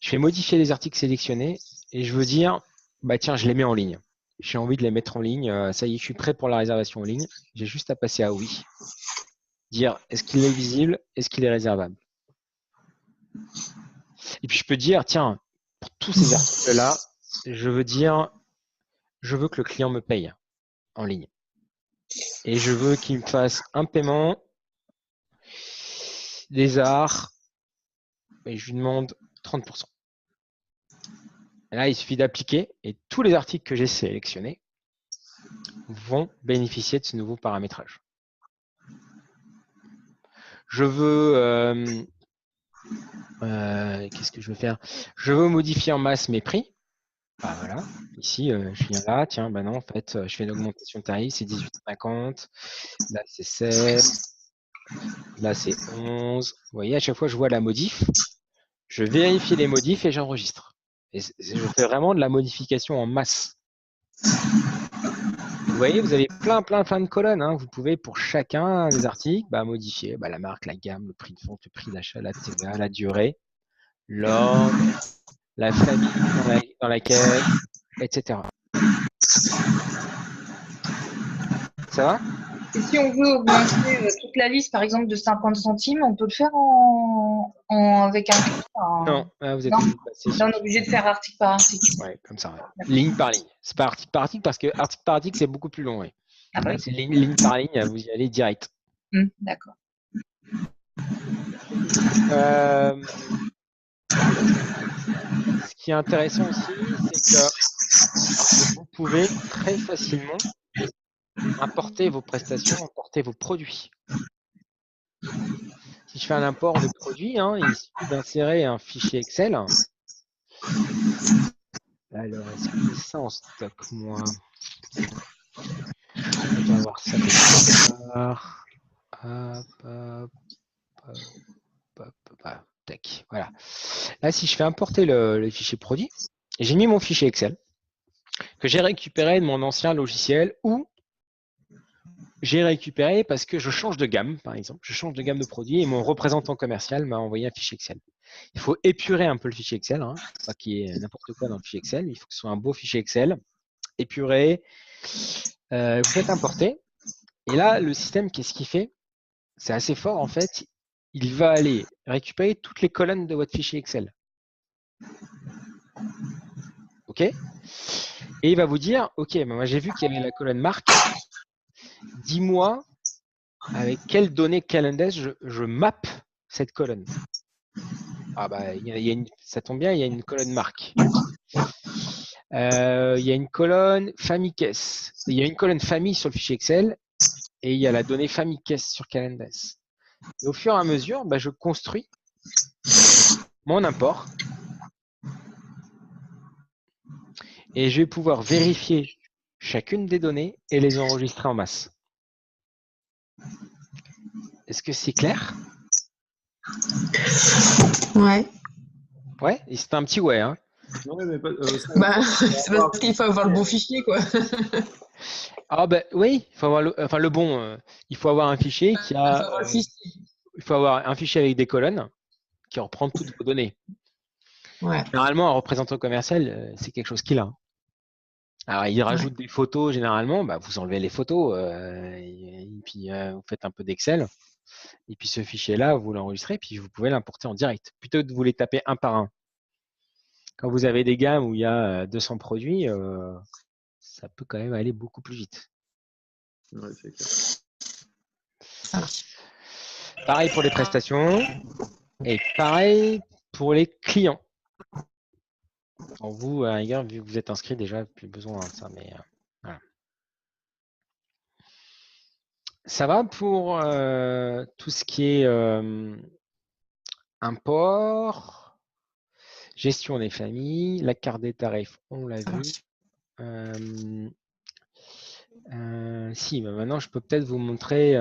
Je fais modifier les articles sélectionnés et je veux dire, bah tiens, je les mets en ligne. J'ai envie de les mettre en ligne. Ça y est, je suis prêt pour la réservation en ligne. J'ai juste à passer à oui. Dire, est-ce qu'il est visible? Est-ce qu'il est réservable? Et puis, je peux dire, tiens, pour tous ces articles-là, je veux que le client me paye en ligne. Et je veux qu'il me fasse un paiement des arts et je lui demande 30%. Et là, il suffit d'appliquer et tous les articles que j'ai sélectionnés vont bénéficier de ce nouveau paramétrage. Je veux, qu'est-ce que je veux faire? Je veux modifier en masse mes prix. Bah voilà, ici, je viens là, tiens, bah non, en fait, je fais une augmentation de tarif, c'est 18,50. Là, c'est 16. Là, c'est 11. Vous voyez, à chaque fois, je vois la modif. Je vérifie les modifs et j'enregistre. Et je fais vraiment de la modification en masse. Vous voyez, vous avez plein de colonnes, hein. Vous pouvez, pour chacun des articles, modifier la marque, la gamme, le prix de vente, le prix d'achat, la TVA, la durée, l'ordre, la famille dans laquelle, etc. Ça va? Et si on veut augmenter toute la liste, par exemple, de 50 centimes, on peut le faire avec un clic, Non, là, vous êtes non, obligé de passer là, sur. on est obligé de faire article par article. Ouais, comme ça, ouais. Ligne par ligne. C'est pas article par article parce que article par article, c'est beaucoup plus long. Ouais. Ah bah Là, oui. c'est ligne par ligne, vous y allez direct. D'accord. Ce qui est intéressant aussi, c'est que vous pouvez très facilement importer vos prestations, importer vos produits. Si je fais un import de produits, il suffit d'insérer un fichier Excel Alors, est-ce que j'ai ça en stock, moi? On va voir ça quelque part. Hop, hop, hop, hop, hop, tac, voilà. Là, si je fais importer le fichier produit, j'ai mis mon fichier Excel que j'ai récupéré de mon ancien logiciel ou j'ai récupéré parce que je change de gamme, par exemple. Je change de gamme de produits et mon représentant commercial m'a envoyé un fichier Excel. Il faut épurer un peu le fichier Excel, hein. Pas qu'il y ait n'importe quoi dans le fichier Excel. Il faut que ce soit un beau fichier Excel, épuré. Vous faites importer. Et là, le système, qu'est-ce qu'il fait? C'est assez fort, en fait. Il va aller récupérer toutes les colonnes de votre fichier Excel. OK? Et il va vous dire, OK, moi j'ai vu qu'il y avait la colonne marque. Dis-moi avec quelles données Calendar je mappe cette colonne. Ah bah, ça tombe bien, il y a une colonne marque. Il y a une colonne famille caisse. Il y a une colonne famille sur le fichier Excel et il y a la donnée famille caisse sur Calendar. Et au fur et à mesure, bah, je construis mon import et je vais pouvoir vérifier chacune des données et les enregistrer en masse. Est-ce que c'est clair? Ouais. Ouais, et c'est un petit ouais. Hein. Ouais, mais Bah, c'est parce qu'il faut avoir le bon fichier, quoi. Ah ben oui, il faut avoir le bon. Il faut avoir un fichier qui a. Il faut avoir un fichier avec des colonnes qui reprend toutes vos données. Ouais. Généralement, un représentant commercial, c'est quelque chose qu'il a. Alors, il rajoute des photos généralement. Bah, vous enlevez les photos et puis vous faites un peu d'Excel. Et puis ce fichier-là, vous l'enregistrez, puis vous pouvez l'importer en direct, plutôt que de vous les taper un par un. Quand vous avez des gammes où il y a 200 produits, ça peut quand même aller beaucoup plus vite. Ouais, c'est clair. Pareil pour les prestations et pareil pour les clients. Alors vous, à la rigueur, vu que vous êtes inscrit déjà, plus besoin de ça, mais voilà. Ça va pour tout ce qui est import, gestion des familles, la carte des tarifs, on l'a vu. Si, bah maintenant, je peux peut-être vous montrer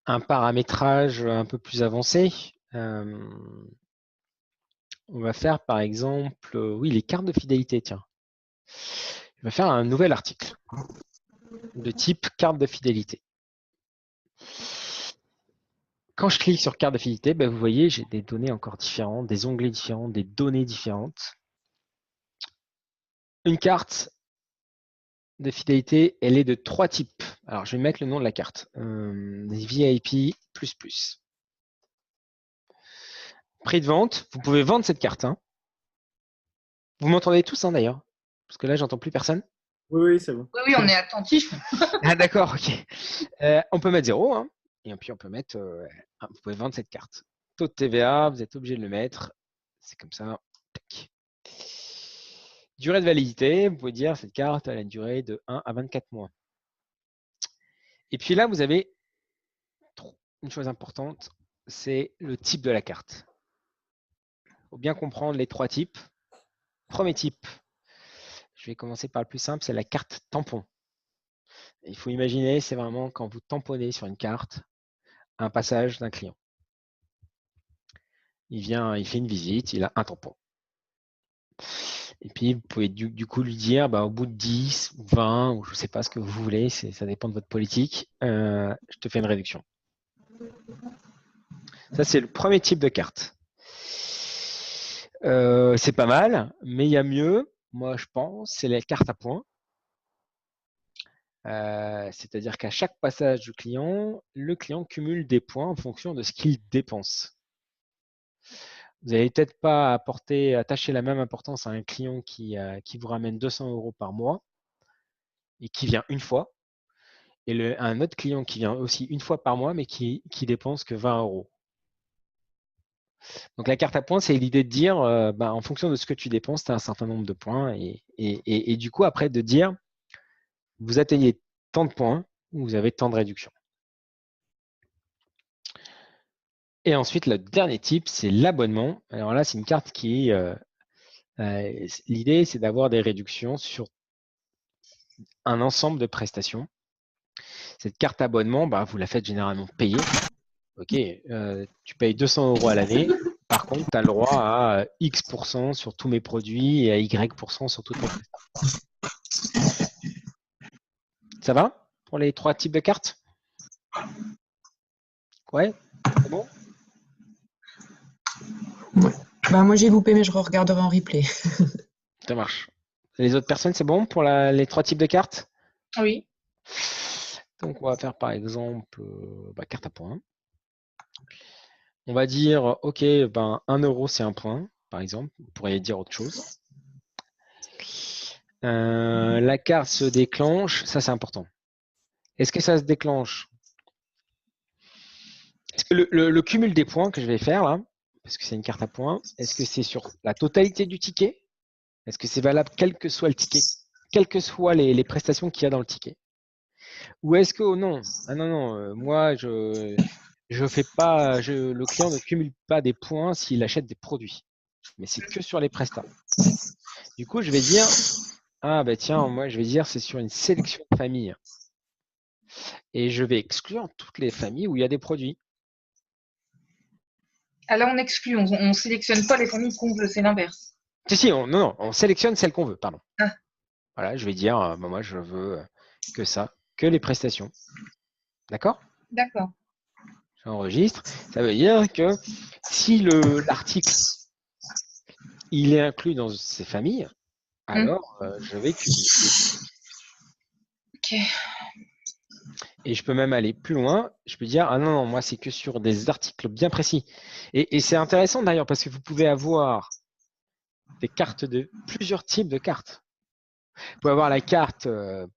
un paramétrage un peu plus avancé. On va faire, par exemple, oui, les cartes de fidélité, tiens. Je vais faire un nouvel article de type carte de fidélité. Quand je clique sur carte de fidélité, ben vous voyez, j'ai des données encore différentes, des onglets différents, des données différentes. Une carte de fidélité, elle est de 3 types. Alors, je vais mettre le nom de la carte. VIP++. Prix de vente, vous pouvez vendre cette carte. Hein. Vous m'entendez tous hein, d'ailleurs? Parce que là, j'entends plus personne. Oui, c'est bon. Oui, on est attentif. Ah d'accord, ok. On peut mettre 0, hein, et puis on peut mettre, vous pouvez vendre cette carte. Taux de TVA, vous êtes obligé de le mettre. C'est comme ça. Tac. Durée de validité, vous pouvez dire cette carte elle a une durée de 1 à 24 mois. Et puis là, vous avez une chose importante, c'est le type de la carte. Il faut bien comprendre les 3 types. Premier type, je vais commencer par le plus simple, c'est la carte tampon. Il faut imaginer, c'est vraiment quand vous tamponnez sur une carte un passage d'un client. Il vient, il fait une visite, il a un tampon. Et puis, vous pouvez du coup lui dire, bah, au bout de 10 ou 20, ou je ne sais pas ce que vous voulez, ça dépend de votre politique, je te fais une réduction. Ça, c'est le premier type de carte. C'est pas mal, mais il y a mieux, moi je pense, c'est les cartes à points. C'est-à-dire qu'à chaque passage du client, le client cumule des points en fonction de ce qu'il dépense. Vous n'allez peut-être pas attacher la même importance à un client qui vous ramène 200 € par mois et qui vient une fois, et un autre client qui vient aussi une fois par mois, mais qui dépense que 20 €. Donc la carte à points, c'est l'idée de dire, en fonction de ce que tu dépenses, tu as un certain nombre de points, et du coup, après, de dire, vous atteignez tant de points, vous avez tant de réduction. Et ensuite, le dernier type, c'est l'abonnement. Alors là, c'est une carte qui l'idée, c'est d'avoir des réductions sur un ensemble de prestations. Cette carte abonnement, bah, vous la faites généralement payer. Ok, tu payes 200 € à l'année. Par contre, tu as le droit à X% sur tous mes produits et à Y% sur toutes mes prestations. Ça va pour les 3 types de cartes? Ouais, c'est bon? Ouais. Bah, moi, j'ai loupé, mais je regarderai en replay. Ça marche. Les autres personnes, c'est bon pour les 3 types de cartes? Oui. Donc, on va faire par exemple carte à points. On va dire, OK, 1 € c'est un point, par exemple. Vous pourriez dire autre chose. La carte se déclenche, ça c'est important. Est-ce que ça se déclenche? Est-ce que le cumul des points que je vais faire là, parce que c'est une carte à points, est-ce que c'est sur la totalité du ticket? Est-ce que c'est valable quel que soit le ticket, quelles que soient les prestations qu'il y a dans le ticket? Ou est-ce que non, moi je fais pas, le client ne cumule pas des points s'il achète des produits, mais c'est que sur les prestats. Du coup, je vais dire, ah bah tiens, moi je vais dire c'est sur une sélection de familles. Et je vais exclure toutes les familles où il y a des produits. Ah, là, on exclut, on sélectionne pas les familles qu'on veut, c'est l'inverse. Si, on sélectionne celle qu'on veut, pardon. Ah. Voilà, je vais dire, moi je veux que ça, que les prestations. D'accord? D'accord. J'enregistre. Ça veut dire que si l'article il est inclus dans ces familles, alors je vais cumuler. Ok. Et je peux même aller plus loin. Je peux dire, ah non, moi c'est que sur des articles bien précis. Et c'est intéressant d'ailleurs parce que vous pouvez avoir des cartes de plusieurs types de cartes. Vous pouvez avoir la carte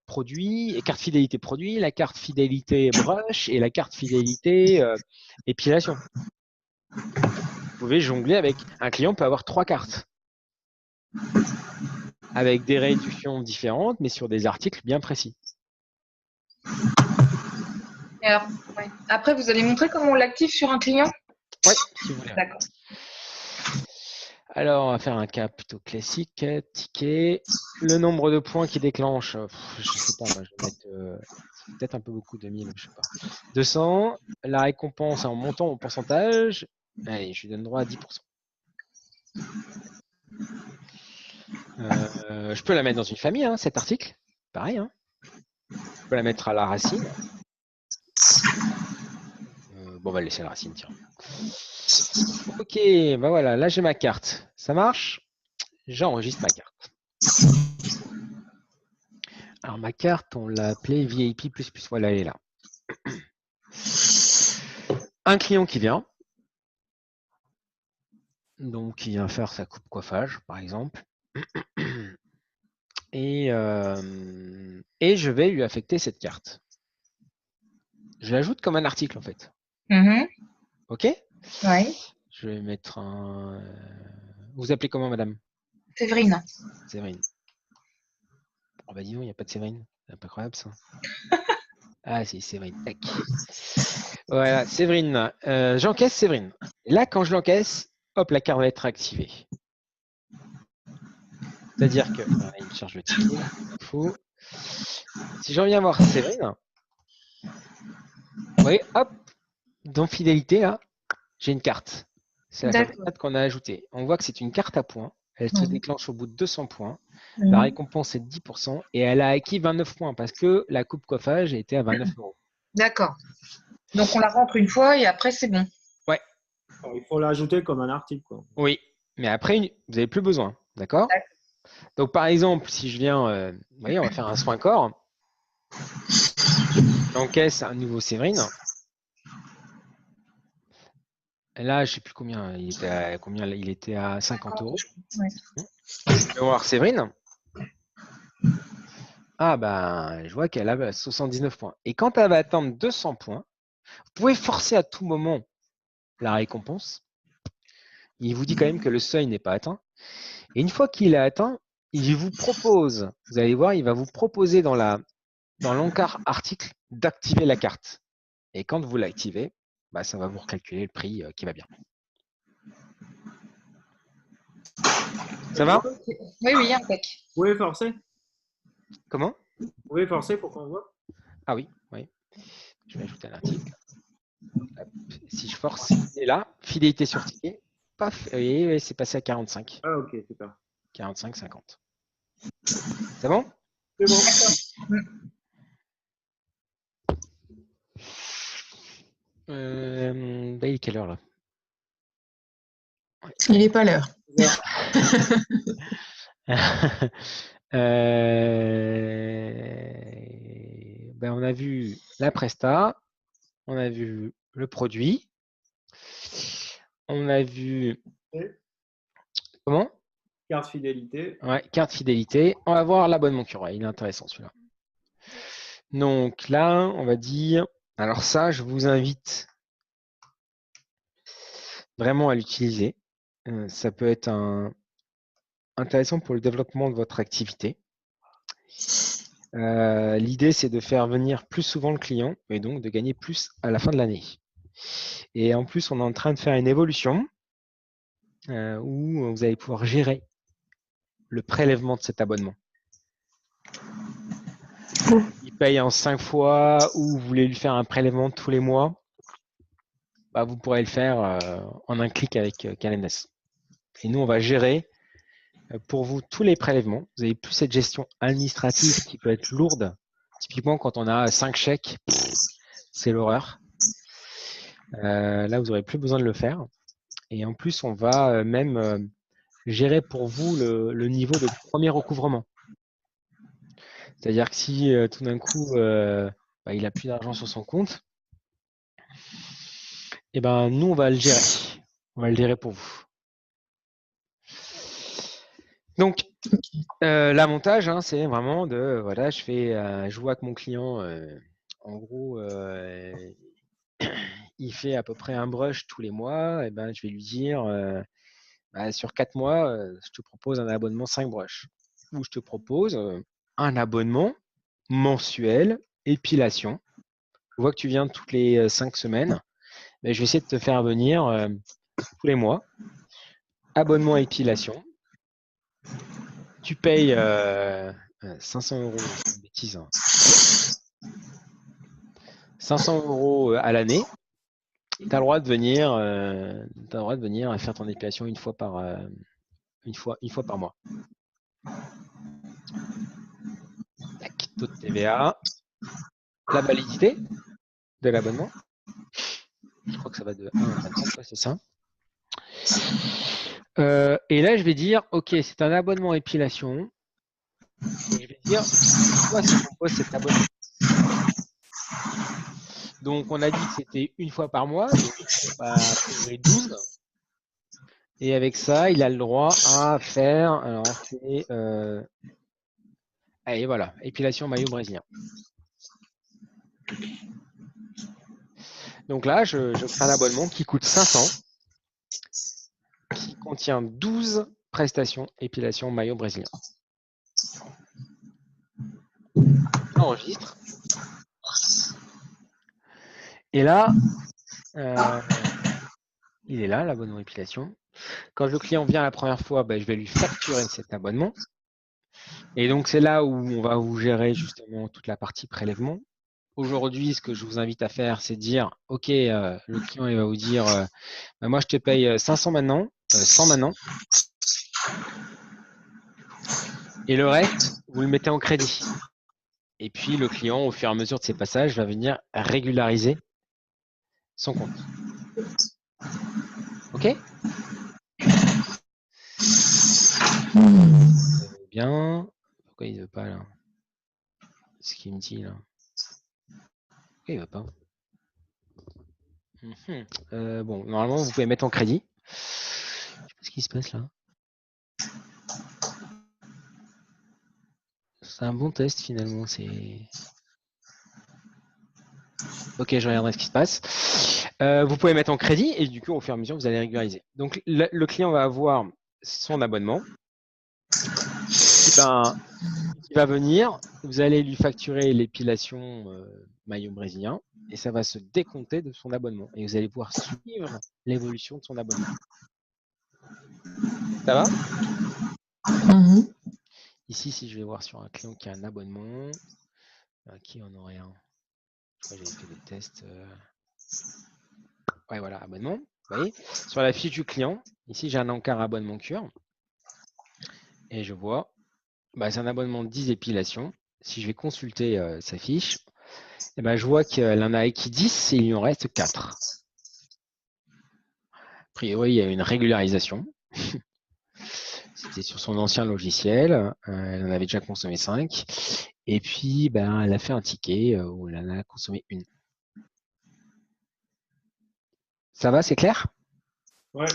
produit et carte fidélité produit, la carte fidélité brush et la carte fidélité épilation. Vous pouvez jongler avec un client peut avoir 3 cartes avec des réductions différentes, mais sur des articles bien précis. Et alors, ouais. Après, vous allez montrer comment on l'active sur un client? Oui, si vous voulez. D'accord. Alors, on va faire un cas plutôt classique. Ticket. Le nombre de points qui déclenche, je ne sais pas, moi, je vais mettre peut-être un peu beaucoup, 2000, je ne sais pas. 200. La récompense en montant au pourcentage. Allez, je lui donne droit à 10%. Je peux la mettre dans une famille, hein, cet article. Pareil. Hein. Je peux la mettre à la racine. On va laisser la racine, tiens. Ok, voilà, là j'ai ma carte. Ça marche? J'enregistre ma carte. Alors ma carte, on l'a appelée VIP++. Voilà, elle est là. Un client qui vient. Donc, il vient faire sa coupe coiffage, par exemple. Et je vais lui affecter cette carte. Je l'ajoute comme un article, en fait. OK? Oui. Je vais mettre un... Vous appelez comment, madame? Séverine. Séverine. Oh bah dis donc, il n'y a pas de Séverine. C'est pas incroyable, ça. Ah si, Séverine. Tac. Voilà, Séverine. J'encaisse Séverine. Et là, quand je l'encaisse, hop, la carte va être activée. C'est-à-dire que... il me charge le ticket. Faux. Si je reviens voir Séverine, vous voyez, hop, dans fidélité, là, j'ai une carte. C'est la carte qu'on a ajoutée. On voit que c'est une carte à points. Elle se déclenche au bout de 200 points. La récompense est de 10% et elle a acquis 29 points parce que la coupe coiffage était à 29 €. D'accord. Donc on la rentre une fois et après c'est bon. Ouais. Alors, il faut l'ajouter comme un article, quoi. Oui, mais après, vous n'avez plus besoin. D'accord? Donc par exemple, si je viens, vous voyez, on va faire un soin corps. J'encaisse un nouveau Séverine. Et là, je ne sais plus combien. Il était à 50 €. Ouais. Je vais voir Séverine. Ah ben, je vois qu'elle a 79 points. Et quand elle va atteindre 200 points, vous pouvez forcer à tout moment la récompense. Il vous dit quand même que le seuil n'est pas atteint. Et une fois qu'il est atteint, il vous propose, vous allez voir, il va vous proposer dans l'encart article d'activer la carte. Et quand vous l'activez, bah, ça va vous recalculer le prix qui va bien. Ça va? Oui, oui, impec. Vous pouvez forcer? Comment? Vous pouvez forcer pour qu'on voit? Ah oui, oui. Je vais ajouter un article. Hop. Si je force, il est là. Fidélité sur ticket. Paf, et c'est passé à 45. Ah, ok, super. 45, 50. C'est bon? C'est bon. Bah, il est quelle heure là? Il n'est pas l'heure. Ben, on a vu la presta, on a vu le produit, on a vu comment? Carte fidélité. Ouais, carte fidélité. On va voir l'abonnement Cura. Il est intéressant celui-là. Donc là, on va dire. Alors ça, je vous invite vraiment à l'utiliser. Ça peut être intéressant pour le développement de votre activité. L'idée, c'est de faire venir plus souvent le client et donc de gagner plus à la fin de l'année. Et en plus, on est en train de faire une évolution où vous allez pouvoir gérer le prélèvement de cet abonnement. Il paye en 5 fois ou vous voulez lui faire un prélèvement tous les mois, bah, vous pourrez le faire en un clic avec Calendar. Et nous, on va gérer pour vous tous les prélèvements. Vous n'avez plus cette gestion administrative qui peut être lourde. Typiquement, quand on a 5 chèques, c'est l'horreur. Là, vous n'aurez plus besoin de le faire. Et en plus, on va même gérer pour vous le niveau de premier recouvrement. C'est-à-dire que si tout d'un coup, bah, il n'a plus d'argent sur son compte, et ben, nous, on va le gérer. On va le gérer pour vous. Donc, l'avantage, hein, c'est vraiment de, voilà, je vois que mon client, en gros, il fait à peu près un brush tous les mois, et ben, je vais lui dire, bah, sur 4 mois, je te propose un abonnement 5 brushs. Ou je te propose un abonnement mensuel, épilation. Je vois que tu viens toutes les 5 semaines. Mais je vais essayer de te faire venir tous les mois. Abonnement épilation. Tu payes 500 €, c'est une bêtise, hein. 500 € à l'année. Tu as le droit de venir faire ton épilation une fois par mois. Tac, taux de TVA. La validité de l'abonnement. Je crois que ça va de 1 à 50, ouais, c'est ça. Et là, je vais dire, OK, c'est un abonnement épilation. Et je vais dire, quoi se compose cet abonnement? Donc, on a dit que c'était une fois par mois, donc bah, 12. Et avec ça, il a le droit à faire, alors c'est, allez, voilà, épilation maillot brésilien. Donc là, je crée un abonnement qui coûte 500, qui contient 12 prestations épilation maillot brésilien. J'enregistre. Et là, il est là, l'abonnement épilation. Quand le client vient la première fois, bah, je vais lui facturer cet abonnement. Et donc, c'est là où on va vous gérer justement toute la partie prélèvement. Aujourd'hui, ce que je vous invite à faire, c'est de dire, OK, le client il va vous dire, bah, moi, je te paye 500 maintenant, 100 maintenant. Et le reste, vous le mettez en crédit. Et puis, le client, au fur et à mesure de ses passages, va venir régulariser son compte. OK? Bien. Pourquoi il ne veut pas là? Ce qu'il me dit là. Pourquoi il ne veut pas? Bon, normalement, vous pouvez mettre en crédit. Je sais pas ce qui se passe là. C'est un bon test finalement. Ok, je regarderai ce qui se passe. Vous pouvez mettre en crédit et du coup, au fur et à mesure, vous allez régulariser. Donc, le client va avoir son abonnement. Il va venir. Vous allez lui facturer l'épilation maillot brésilien. et ça va se décompter de son abonnement. Et vous allez pouvoir suivre l'évolution de son abonnement. Ça va? Mhm. Ici, si je vais voir sur un client qui a un abonnement, qui en aurait un? Je crois que j'avais fait des tests. Ouais, voilà, abonnement. Vous voyez, sur la fiche du client, ici, j'ai un encart abonnement cure. Et je vois, c'est un abonnement de 10 épilations. Si je vais consulter sa fiche, eh ben, je vois qu'elle en a acquis 10 et il lui en reste 4. A priori, il y a une régularisation. C'était sur son ancien logiciel. Elle en avait déjà consommé 5. Et puis, elle a fait un ticket où elle en a consommé une. Ça va, c'est clair? Ouais.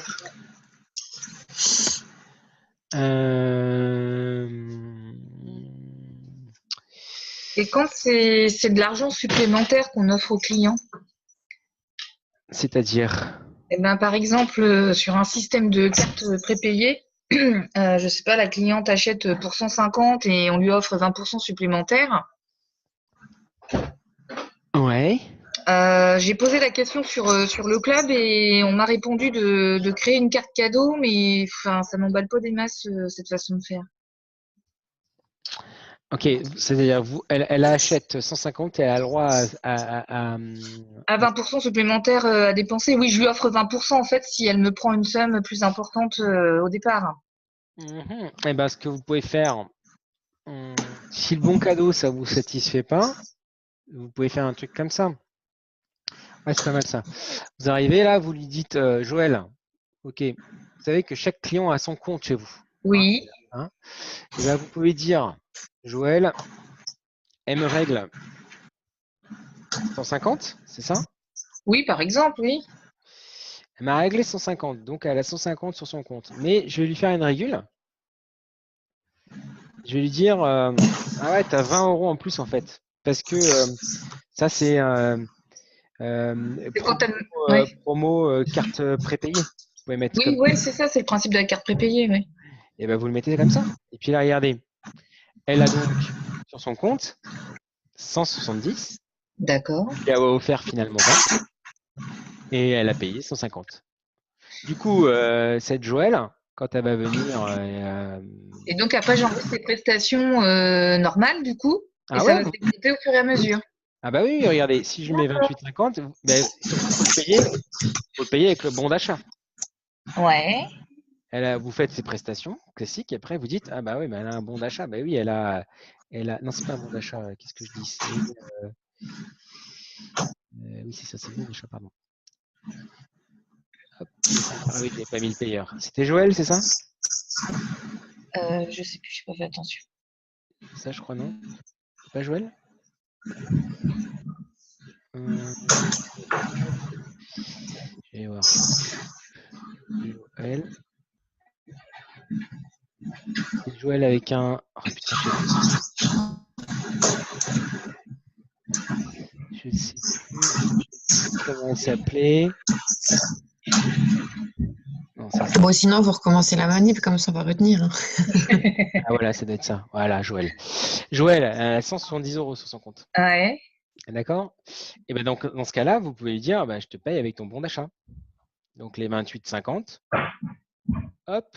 Et quand c'est de l'argent supplémentaire qu'on offre aux clients, C'est-à-dire? eh ben, par exemple, sur un système de carte prépayée, je sais pas, la cliente achète pour 150 et on lui offre 20% supplémentaire. Ouais. J'ai posé la question sur le club et on m'a répondu de créer une carte cadeau, mais enfin, ça m'emballe pas des masses cette façon de faire. Ok, c'est-à-dire elle achète 150 et elle a le droit à- À 20% supplémentaire à dépenser, oui, je lui offre 20% en fait si elle me prend une somme plus importante au départ. Mhm. Eh ben, ce que vous pouvez faire, si le bon cadeau, ça vous satisfait pas, vous pouvez faire un truc comme ça. Ouais, c'est pas mal ça. Vous arrivez là, vous lui dites, Joël, ok, vous savez que chaque client a son compte chez vous. Oui, Hein. Eh ben, vous pouvez dire, Joël, elle me règle 150, c'est ça? oui, par exemple, oui. Elle m'a réglé 150, donc elle a 150 sur son compte. Mais je vais lui faire une régule. Je vais lui dire, ah ouais, tu as 20 € en plus en fait. Parce que ça, c'est C'est quand elle... Ouais. promo carte prépayée. Vous pouvez mettre Oui, comme ouais, c'est ça, c'est le principe de la carte prépayée, oui. et ben vous le mettez comme ça. Et puis là, regardez, elle a donc sur son compte 170. D'accord. Je lui ai offert finalement 20 et elle a payé 150. Du coup, cette Joël, quand elle va venir, Et donc après, j'enlève ses prestations normales, du coup, et ah ça ouais, va se décompter au fur et à mesure. ah bah oui, regardez, si je mets 28,50, surtout faut le payer avec le bon d'achat. Ouais. Vous faites ses prestations classiques et après vous dites ah bah oui, mais elle a un bon d'achat. Bah oui, non, c'est pas un bon d'achat. Qu'est-ce que je dis? Oui, c'est ça, c'est le bon d'achat, pardon. Hop. Ah oui, j'avais pas mis le payeur. C'était Joël, c'est ça? Je sais plus, j'ai pas fait attention. Ça, je crois, non? C'est pas Joël? Je vais voir. Joël. C'est Joël avec un. Oh putain, je sais plus comment elle s'appelait. Non, ça, Bon, sinon, vous recommencez la manip, comme ça on va retenir. Hein. ah voilà, ça doit être ça. Voilà, Joël. Joël, elle a 170 € sur son compte. Ouais. D'accord? Et ben donc, dans ce cas-là, vous pouvez lui dire je te paye avec ton bon d'achat. Donc les 28,50. Hop,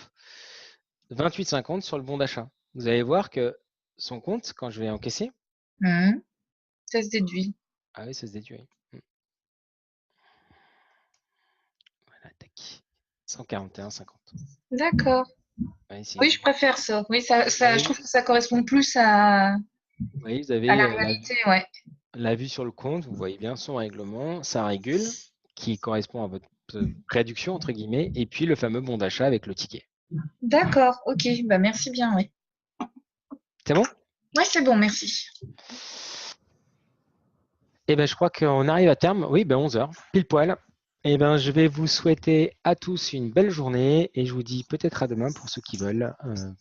28,50 sur le bon d'achat. Vous allez voir que son compte, quand je vais encaisser, Ça se déduit. ah oui, ça se déduit. Voilà, tac. 141,50. D'accord. Ouais, Oui, je préfère ça. Oui, je trouve que ça correspond plus à vous voyez, vous la avez réalité, ouais. la vue sur le compte, vous voyez bien son règlement, sa régule, qui correspond à votre réduction, entre guillemets, et puis le fameux bon d'achat avec le ticket. D'accord, ok. Bah merci bien, oui. C'est bon? Ouais, c'est bon, merci. Eh ben, je crois qu'on arrive à terme. Oui, 11 heures, pile poil. Eh ben, je vais vous souhaiter à tous une belle journée et je vous dis peut-être à demain pour ceux qui veulent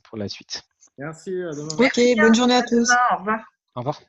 pour la suite. Merci, à demain. Ok, bonne journée à tous. Demain, au revoir. Au revoir.